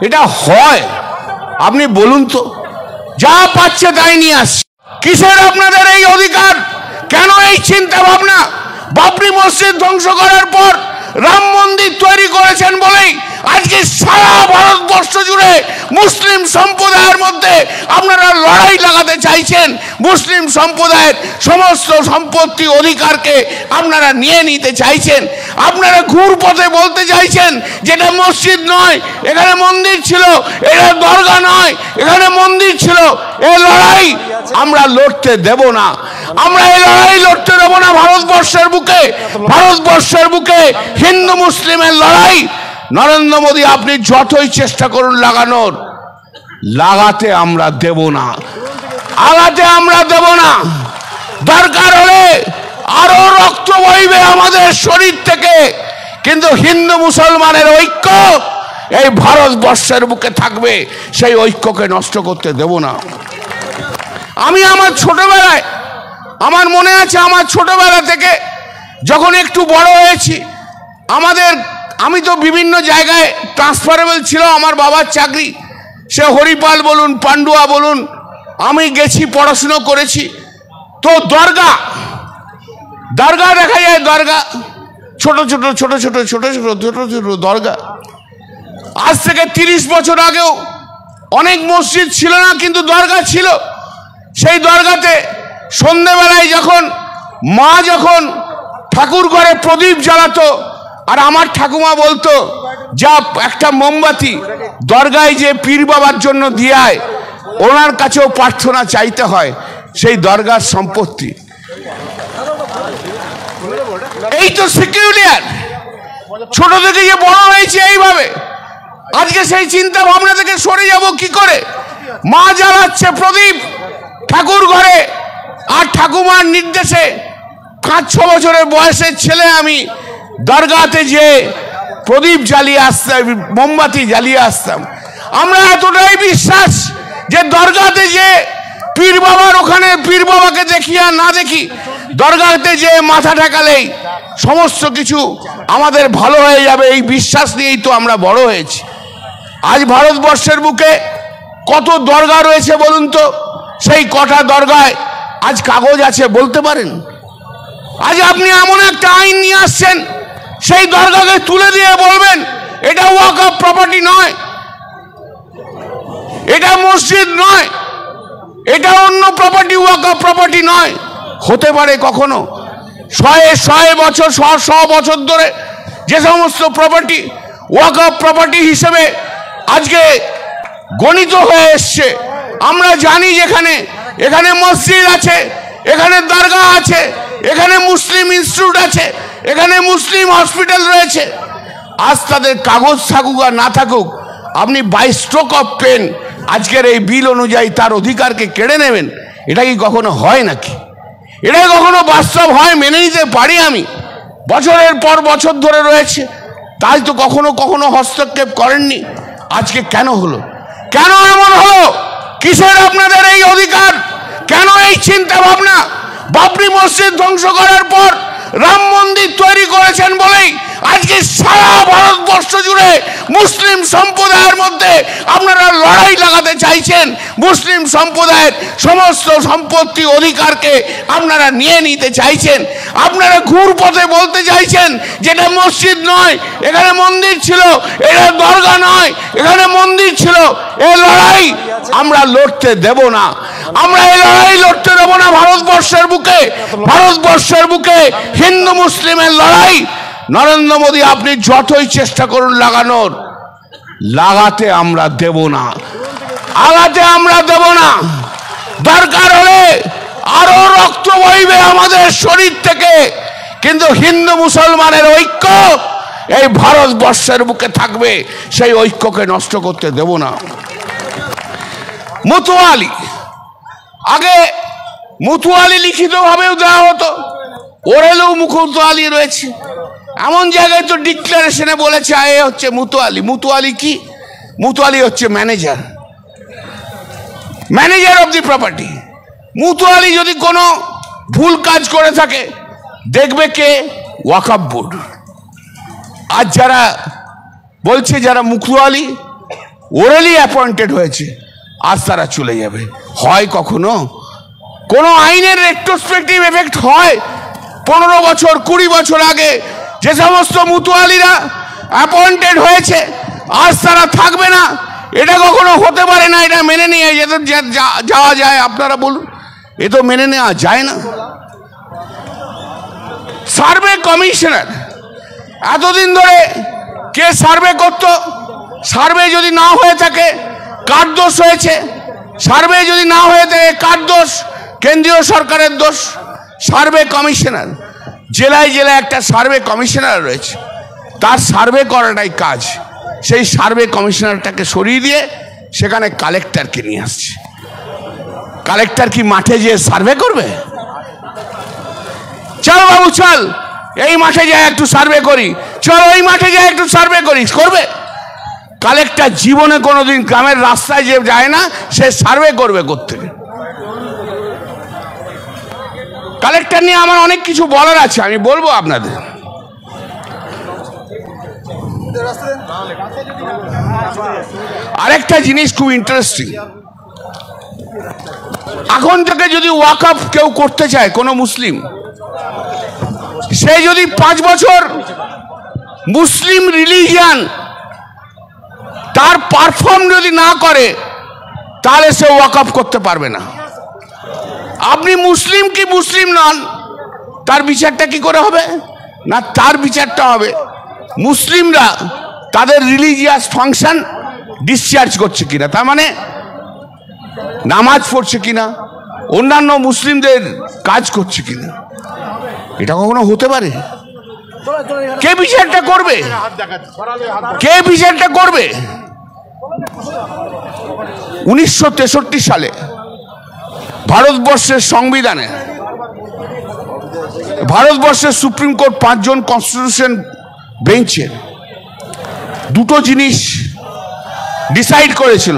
এটা হয়? আপনি বলুন তো, যা পাচ্ছে তাই নিয়ে আসছে। কিসের আপনাদের এই অধিকার? কেন এই চিন্তা ভাবনা? বাবরি মসজিদ ধ্বংস করার পর রাম মন্দির তৈরি করেছেন বলেই আজকে সারা ভারতবর্ষ জুড়ে মুসলিম সম্প্রদায়ের মধ্যে আপনারা লড়াই লাগাতে চাইছেন। মুসলিম সম্প্রদায়ের সমস্ত সম্পত্তি অধিকারকে আপনারা নিয়ে নিতে চাইছেন। আপনারা ঘুরপথে বলতে চাইছেন যেটা মসজিদ নয়, এখানে মন্দির ছিল, এটা দরগা নয়, এখানে মন্দির ছিল। এই লড়াই আমরা লড়তে দেব না। আমরা এই লড়াই লড়তে দেব না। ভারতবর্ষের বুকে, ভারতবর্ষের বুকে হিন্দু মুসলিমের লড়াই নরেন্দ্র মোদী আপনি যতই চেষ্টা করুন লাগানোর, লাগাতে আমরা দেব না, আগাতে আমরা দেব না। দরকার হলে আরো রক্ত বইবে আমাদের শরীর থেকে, কিন্তু হিন্দু মুসলমানের ঐক্য এই ভারতবর্ষের বুকে থাকবে। সেই ঐক্যকে নষ্ট করতে দেব না। আমি আমার ছোটবেলায়, আমার মনে আছে, আমার ছোটবেলা থেকে যখন একটু বড় হয়েছি, আমি তো বিভিন্ন জায়গায় ট্রান্সফারেবল ছিল আমার বাবার চাকরি। সে হরিপাল বলুন, পান্ডুয়া বলুন, আমি গেছি, পড়াশুনো করেছি। তো দরগা দেখা যায়, দরগা ছোট ছোট ছোট ছোট ছোট ছোট ছোট ছোট দরগা। আজ থেকে 30 বছর আগেও অনেক মসজিদ ছিল না, কিন্তু দরগা ছিল। সেই দরগাতে সন্ধ্যেবেলায় যখন ঠাকুর ঘরে প্রদীপ জ্বালাতো, আর আমার ঠাকুমা বলতো যা একটা মোমবাতি দরগায় যে পীর বাবার জন্য দিয়ে আয়, ওনার কাছেও প্রার্থনা চাইতে হয় সেই দরগার সম্পত্তি। এই তো সিকিউরিয়ার ছোট থেকে যে বড় হয়েছে এইভাবে, আজকে সেই চিন্তা ভাবনা থেকে সরে যাব কি করে? মা জ্বালাচ্ছে প্রদীপ ঠাকুর ঘরে, আর ঠাকুমার নির্দেশে 5-6 বছরের বয়সের ছেলে আমি দরগাতে যে প্রদীপ জ্বালিয়ে আসতাম, মোমবাতি জ্বালিয়ে আসতাম। আমরা এতটাই বিশ্বাস যে দরগাতে যে পীর বাবার, ওখানে পীর বাবাকে দেখি আর না দেখি, দরগাতে যে মাথা ঠেকালেই সমস্ত কিছু আমাদের ভালো হয়ে যাবে, এই বিশ্বাস নিয়েই তো আমরা বড় হয়েছি। আজ ভারতবর্ষের বুকে কত দরগা রয়েছে বলুন তো? সেই কটা দরগায় আজ কাগজ আছে বলতে পারেন? আজ আপনি এমন একটা আইন নিয়ে আসছেন, সেই দরগাকে তুলে দিয়ে বলবেন এটা ওয়াকফ প্রপার্টি নয়, এটা মসজিদ নয়, এটা অন্য প্রপার্টি, ওয়াকফ প্রপার্টি নয়। হতে পারে কখনো? 100 বছর 100 বছর ধরে যে সমস্ত প্রপার্টি ওয়াকফ প্রপার্টি হিসেবে আজকে গণিত হয়ে এসছে, আমরা জানি যেখানে এখানে মসজিদ আছে, এখানে দরগা আছে, এখানে মুসলিম ইনস্টিটিউট আছে, এখানে মুসলিম হসপিটাল রয়েছে। আজ তাদের কাগজ থাকুক আর না থাকুক, আপনি বাই স্ট্রোক অফ পেন আজকের এই বিল অনুযায়ী তার অধিকারকে কেড়ে নেবেন, এটা কি কখনো হয় নাকি? এটা কখনো বাস্তব হয়? মেনে নিতে পারি আমি? বছরের পর বছর ধরে রয়েছে, তাই তো কখনো কখনো হস্তক্ষেপ করেননি। আজকে কেন হলো? কেন এমন হলো? কিসের আপনাদের এই অধিকার? কেন এই চিন্তা ভাবনা? বাবরি মসজিদ ধ্বংস করার পর রাম মন্দির তৈরি করেছেন বলেই আজকে সারা ভারতবর্ষ জুড়ে মুসলিম সম্প্রদায়ের মধ্যে আপনারা লড়াই লাগাতে চাইছেন। মুসলিম সম্প্রদায়ের সমস্ত সম্পত্তি অধিকারকে আপনারা নিয়ে নিতে চাইছেন। আপনারা ঘুরপথে বলতে চাইছেন যেটা মসজিদ নয়, এখানে মন্দির ছিল, এটা দরগা নয়, এখানে মন্দির ছিল। এই লড়াই আমরা লড়তে দেব না, আমরা এই লড়াই লড়তে দেব না। ভারতবর্ষের বুকে, ভারতবর্ষের বুকে হিন্দু মুসলিমের লড়াই নরেন্দ্র মোদী আপনি যতই চেষ্টা করুন লাগানোর, লাগাতে আমরা দেব না, আগাতে আমরা দেব না। দরকার হলে আরো রক্ত বইবে আমাদের শরীর থেকে, কিন্তু হিন্দু মুসলমানের ঐক্য এই ভারতবর্ষের বুকে থাকবে, সেই ঐক্যকে নষ্ট করতে দেব না। মুতুয়ালি, আগে মুতুয়ালি লিখিত ভাবেও দেওয়া হতো, ওরেলেও মুতুয়ালি রয়েছে। এমন জায়গায় তো ডিক্লারেশনে বলেছে এ হচ্ছে মুতুয়ালি। মুতুয়ালি কি? মুতুয়ালি হচ্ছে manager, manager of the property. মুতুয়ালি যদি কোনো ভুল কাজ করে থাকে দেখবে কে? ওয়াকফ বোর্ড। আজ যারা বলছে যারা মুতুয়ালি ওরেলি অ্যাপয়েন্টেড হয়েছে, আজ তারা চলে যাবে। হয় কখনো কোনো আইনের রেট্রোস্পেক্টিভ এফেক্ট হয়? 15 বছর 20 বছর আগে যে সমস্ত মুতুয়ালিরা অ্যাপয়েন্টেড হয়েছে আজ তারা থাকবে না, এটা কখনো হতে পারে না। এটা মেনে নিয়ে যাওয়া যায়? আপনারা বলুন, এ তো মেনে নেওয়া যায় না। সার্ভে কমিশনার এতদিন ধরে কে সার্ভে করত? সার্ভে যদি না হয়ে থাকে কার দোষ হয়েছে? সার্ভে যদি না হয়ে থাকে কার দোষ? কেন্দ্রীয় সরকারের দোষ। সার্ভে কমিশনার, জেলায় জেলায় একটা সার্ভে কমিশনার রয়েছে, তার সার্ভে করাটাই কাজ। সেই সার্ভে কমিশনারটাকে সরিয়ে দিয়ে সেখানে কালেক্টরকে নিয়ে আসছে। কালেক্টর কি মাঠে যেয়ে সার্ভে করবে? চল বাবু চল, এই মাঠে যাই একটু সার্ভে করি, চল ওই মাঠে যাই একটু সার্ভে করি, করবে? কালেক্টর জীবনে কোনোদিন গ্রামের রাস্তায় যে যায় না, সে সার্ভে করবে কোত্থেকে? কালেক্টর নিয়ে আমার অনেক কিছু বলার আছে, আমি বলবো আপনাদের। আরেকটা জিনিস খুব ইন্টারেস্টিং, এখন থেকে যদি ওয়াকফ কেউ করতে চায় কোনো মুসলিম, সে যদি 5 বছর মুসলিম রিলিজিয়ান তার পারফর্ম যদি না করে, তাহলে সে ওয়াকফ করতে পারবে না। আপনি মুসলিম কি মুসলিম নন, তার বিচারটা কি করে হবে? না, তার বিচারটা হবে মুসলিমরা তাদের রিলিজিয়াস ফাংশন ডিসচার্জ করছে কিনা। তার মানে নামাজ পড়ছে কিনা, অন্যান্য মুসলিমদের কাজ করছে কিনা, এটা কখনো হতে পারে? কে বিচারটা করবে? কে বিচারটা করবে? 1963 সালে ভারতবর্ষের সংবিধানে, ভারতবর্ষের সুপ্রিম কোর্ট 5 জন কনস্টিটিউশন বেঞ্চের দুটো জিনিস ডিসাইড করেছিল।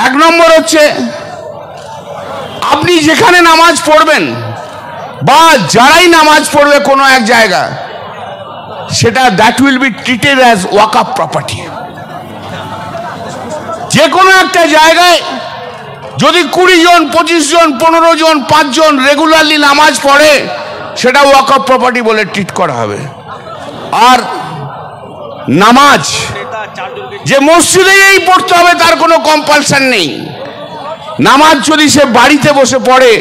1 নম্বর হচ্ছে, আপনি যেখানে নামাজ পড়বেন বা যারাই নামাজ পড়বে কোনো এক জায়গা, সেটা that will be treated as Waqf property. যে কোনো একটা জায়গায় যদি 20 জন, 25 জন, 15 জন, 5 জন রেগুলারলি নামাজ পড়ে, সেটা ওয়াকফ প্রপার্টি বলে ট্রিট করা হবে। আর নামাজ যে মসজিদেই পড়তে হবে তার কোনো কম্পালশন নেই। নামাজ যদি সে বাড়িতে বসে পড়ে,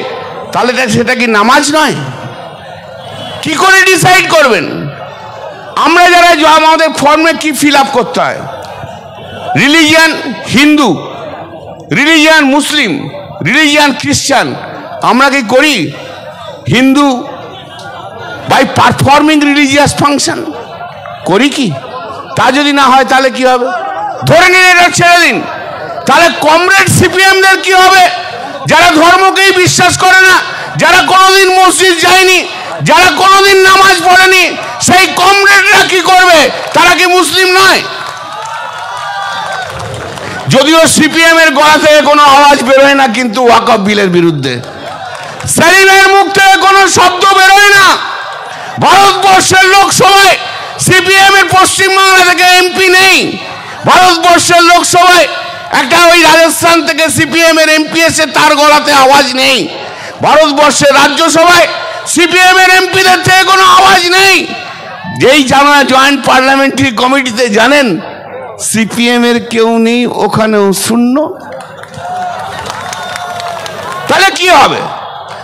তাহলে সেটা কি নামাজ নয়? কি করে ডিসাইড করবেন? আমরা যারা, আমাদের ফর্মে কি ফিল আপ করতে হয়? Religion Hindu, religion Muslim, religion খ্রিস্টান। আমরা কি করি? Hindu by performing religious function করি কি? তা যদি না হয় তাহলে কি হবে? ধরে নিন এটা ছেড়ে দিন, তাহলে কমরেড সিপিএমদের কি হবে? যারা ধর্মকেই বিশ্বাস করে না, যারা কোনোদিন মসজিদ যায়নি, যারা কোনোদিন নামাজ পড়েনি, সেই কমরেডরা কি করবে? তারা কি মুসলিম নয়? যদিও সিপিএম এর গলা থেকে কোনো আওয়াজ বেরোয় না, কিন্তু ওয়াকফ বিলের বিরুদ্ধে সেলিমের মুখ থেকে কোনো শব্দ বেরোয় না। ভারতবর্ষের লোকসভায় সিপিএম এর পশ্চিমবাংলা থেকে এমপি নেই। ভারতবর্ষের লোকসভায় একটা ওই রাজস্থান থেকে সিপিএম এর এমপি এসে তার গলাতে আওয়াজ নেই। ভারতবর্ষের রাজ্যসভায় সিপিএম এর এমপিদের থেকে কোনো আওয়াজ নেই। যেই জানা জয়েন্ট পার্লামেন্টারি কমিটিতে জানেন সিপিএম এর কেউ নেই, ওখানেও শূন্য। তাহলে কি হবে?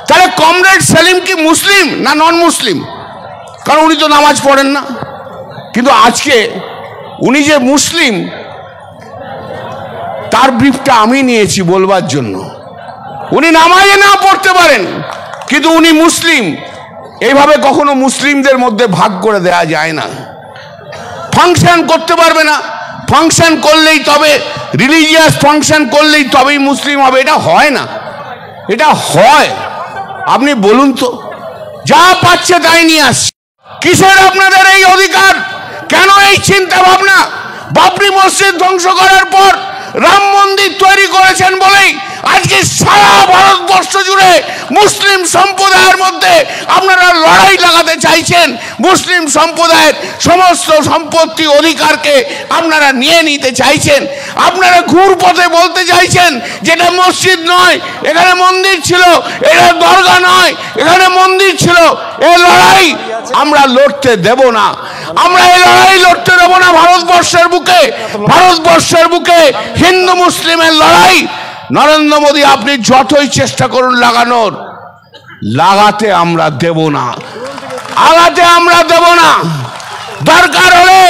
তাহলে কমরেড সেলিম কি মুসলিম না নন মুসলিম? কারণ উনি তো নামাজ পড়েন না। কিন্তু আজকে উনি যে মুসলিম, তার ব্রিফটা আমি নিয়েছি বলবার জন্য। উনি নামাজে না পড়তে পারেন, কিন্তু উনি মুসলিম। এইভাবে কখনো মুসলিমদের মধ্যে ভাগ করে দেয়া যায় না। ফাংশন করতে পারবে না, ফাংশন করলেই তবে, রিলিজিয়াস ফাংশন করলেই তবেই মুসলিম হবে, এটা হয় না। এটা হয়? আপনি বলুন তো, যা পাচ্ছে তাই নিয়ে আসছে। কিসের আপনাদের এই অধিকার? কেন এই চিন্তা ভাবনা? বাবরি মসজিদ ধ্বংস করার পর রাম মন্দির তৈরি করেছেন বলেই আজকে সারা ভারতবর্ষ জুড়ে মুসলিম সম্প্রদায়ের মধ্যে আপনারা লড়াই লাগাতে চাইছেন। মুসলিম সম্প্রদায়ের সমস্ত সম্পত্তি অধিকারকে আপনারা নিয়ে নিতে চাইছেন। আপনারা ঘুরপথে বলতে চাইছেন যেটা মসজিদ নয়, এখানে মন্দির ছিল, এটা দরগা নয়, এখানে মন্দির ছিল। এই লড়াই আমরা লড়তে দেব না। আমরা এই লড়াই লড়তে দেব না ভারতবর্ষের বুকে। ভারতবর্ষের বুকে হিন্দু মুসলিমের লড়াই নরেন্দ্র মোদী আপনি যতই চেষ্টা করুন লাগানোর, লাগাতে আমরা দেব না, আগাতে আমরা দেব না। দরকার হলে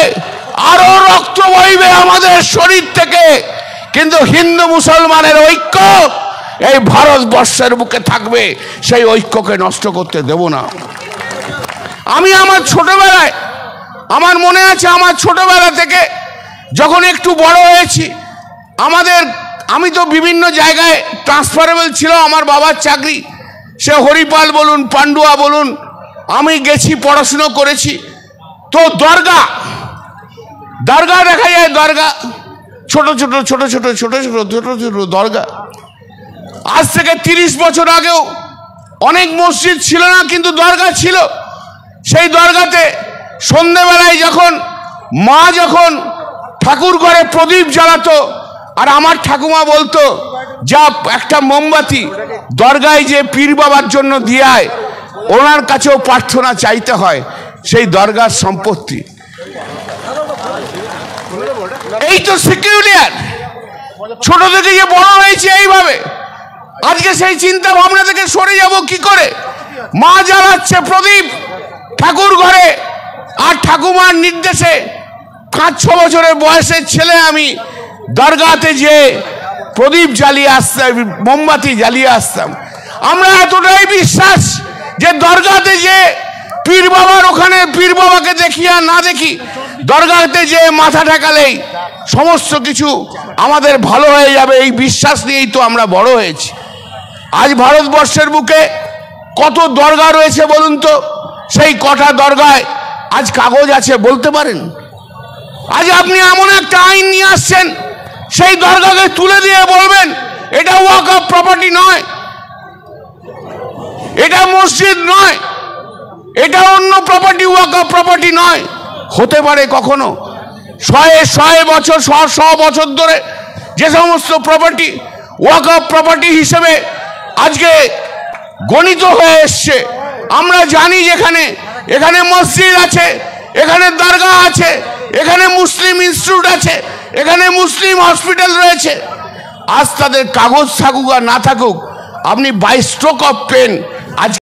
আরো রক্ত বইবে আমাদের শরীর থেকে, কিন্তু হিন্দু মুসলমানের ঐক্য এই ভারতবর্ষের বুকে থাকবে। সেই ঐক্যকে নষ্ট করতে দেব না। আমি আমার ছোটবেলায়, আমার মনে আছে, আমার ছোটবেলা থেকে যখন একটু বড় হয়েছি, আমি তো বিভিন্ন জায়গায় ট্রান্সফারেবল ছিল আমার বাবার চাকরি। সে হরিপাল বলুন, পান্ডুয়া বলুন, আমি গেছি, পড়াশুনো করেছি। তো দরগা দেখা যায়, দরগা ছোট ছোট ছোট ছোট ছোট ছোট ছোট ছোট দরগা। আজ থেকে 30 বছর আগেও অনেক মসজিদ ছিল না, কিন্তু দরগা ছিল। সেই দরগাতে সন্ধ্যেবেলায় মা যখন ঠাকুর ঘরে প্রদীপ জ্বালাতো, আর আমার ঠাকুমা বলতো, যা একটা মোমবাতি দরগায় যে পীর বাবার জন্য দিয়ে আয়, ওনার কাছেও প্রার্থনা চাইতে হয় সেই দরগার সম্পত্তি। এই তো সিকিউরিয়ার, ছোট থেকে যে বড় হয়েছে এইভাবে। আজকে সেই চিন্তা ভাবনা থেকে সরে যাব কি করে? মা জ্বালাচ্ছে প্রদীপ ঠাকুর ঘরে, আর ঠাকুমার নির্দেশে 5-6 বছরের বয়সের ছেলে আমি দরগাতে যে প্রদীপ জ্বালিয়ে আসতাম, মোমবাতি জ্বালিয়ে আসতাম। আমরা এতটাই বিশ্বাস যে দরগাতে যে পীর বাবার, ওখানে পীর বাবাকে দেখি আর না দেখি, দরগাতে যে মাথা ঠেকালেই সমস্ত কিছু আমাদের ভালো হয়ে যাবে, এই বিশ্বাস নিয়েই তো আমরা বড় হয়েছি। আজ ভারতবর্ষের বুকে কত দরগা রয়েছে বলুন তো? সেই কটা দরগায় আজ কাগজ আছে বলতে পারেন? আজ আপনি এমন একটা আইন নিয়ে আসছেন, সেই দরগাকে তুলে দিয়ে বলবেন এটা ওয়াকফ প্রপার্টি নয়, এটা মসজিদ নয়, এটা অন্য প্রপার্টি, ওয়াকফ প্রপার্টি নয়। হতে পারে কখনো? শয়ে বছর, শ বছর ধরে যে সমস্ত প্রপার্টি ওয়াকফ প্রপার্টি হিসেবে আজকে গণিত হয়ে এসছে, আমরা জানি যেখানে এখানে মসজিদ আছে, এখানে দরগা আছে, এখানে মুসলিম ইনস্টিটিউট আছে, এখানে মুসলিম হসপিটাল রয়েছে। আজ তাদের কাগজ থাকুক আর না থাকুক, আপনি বাই স্ট্রোক অফ পেন আজ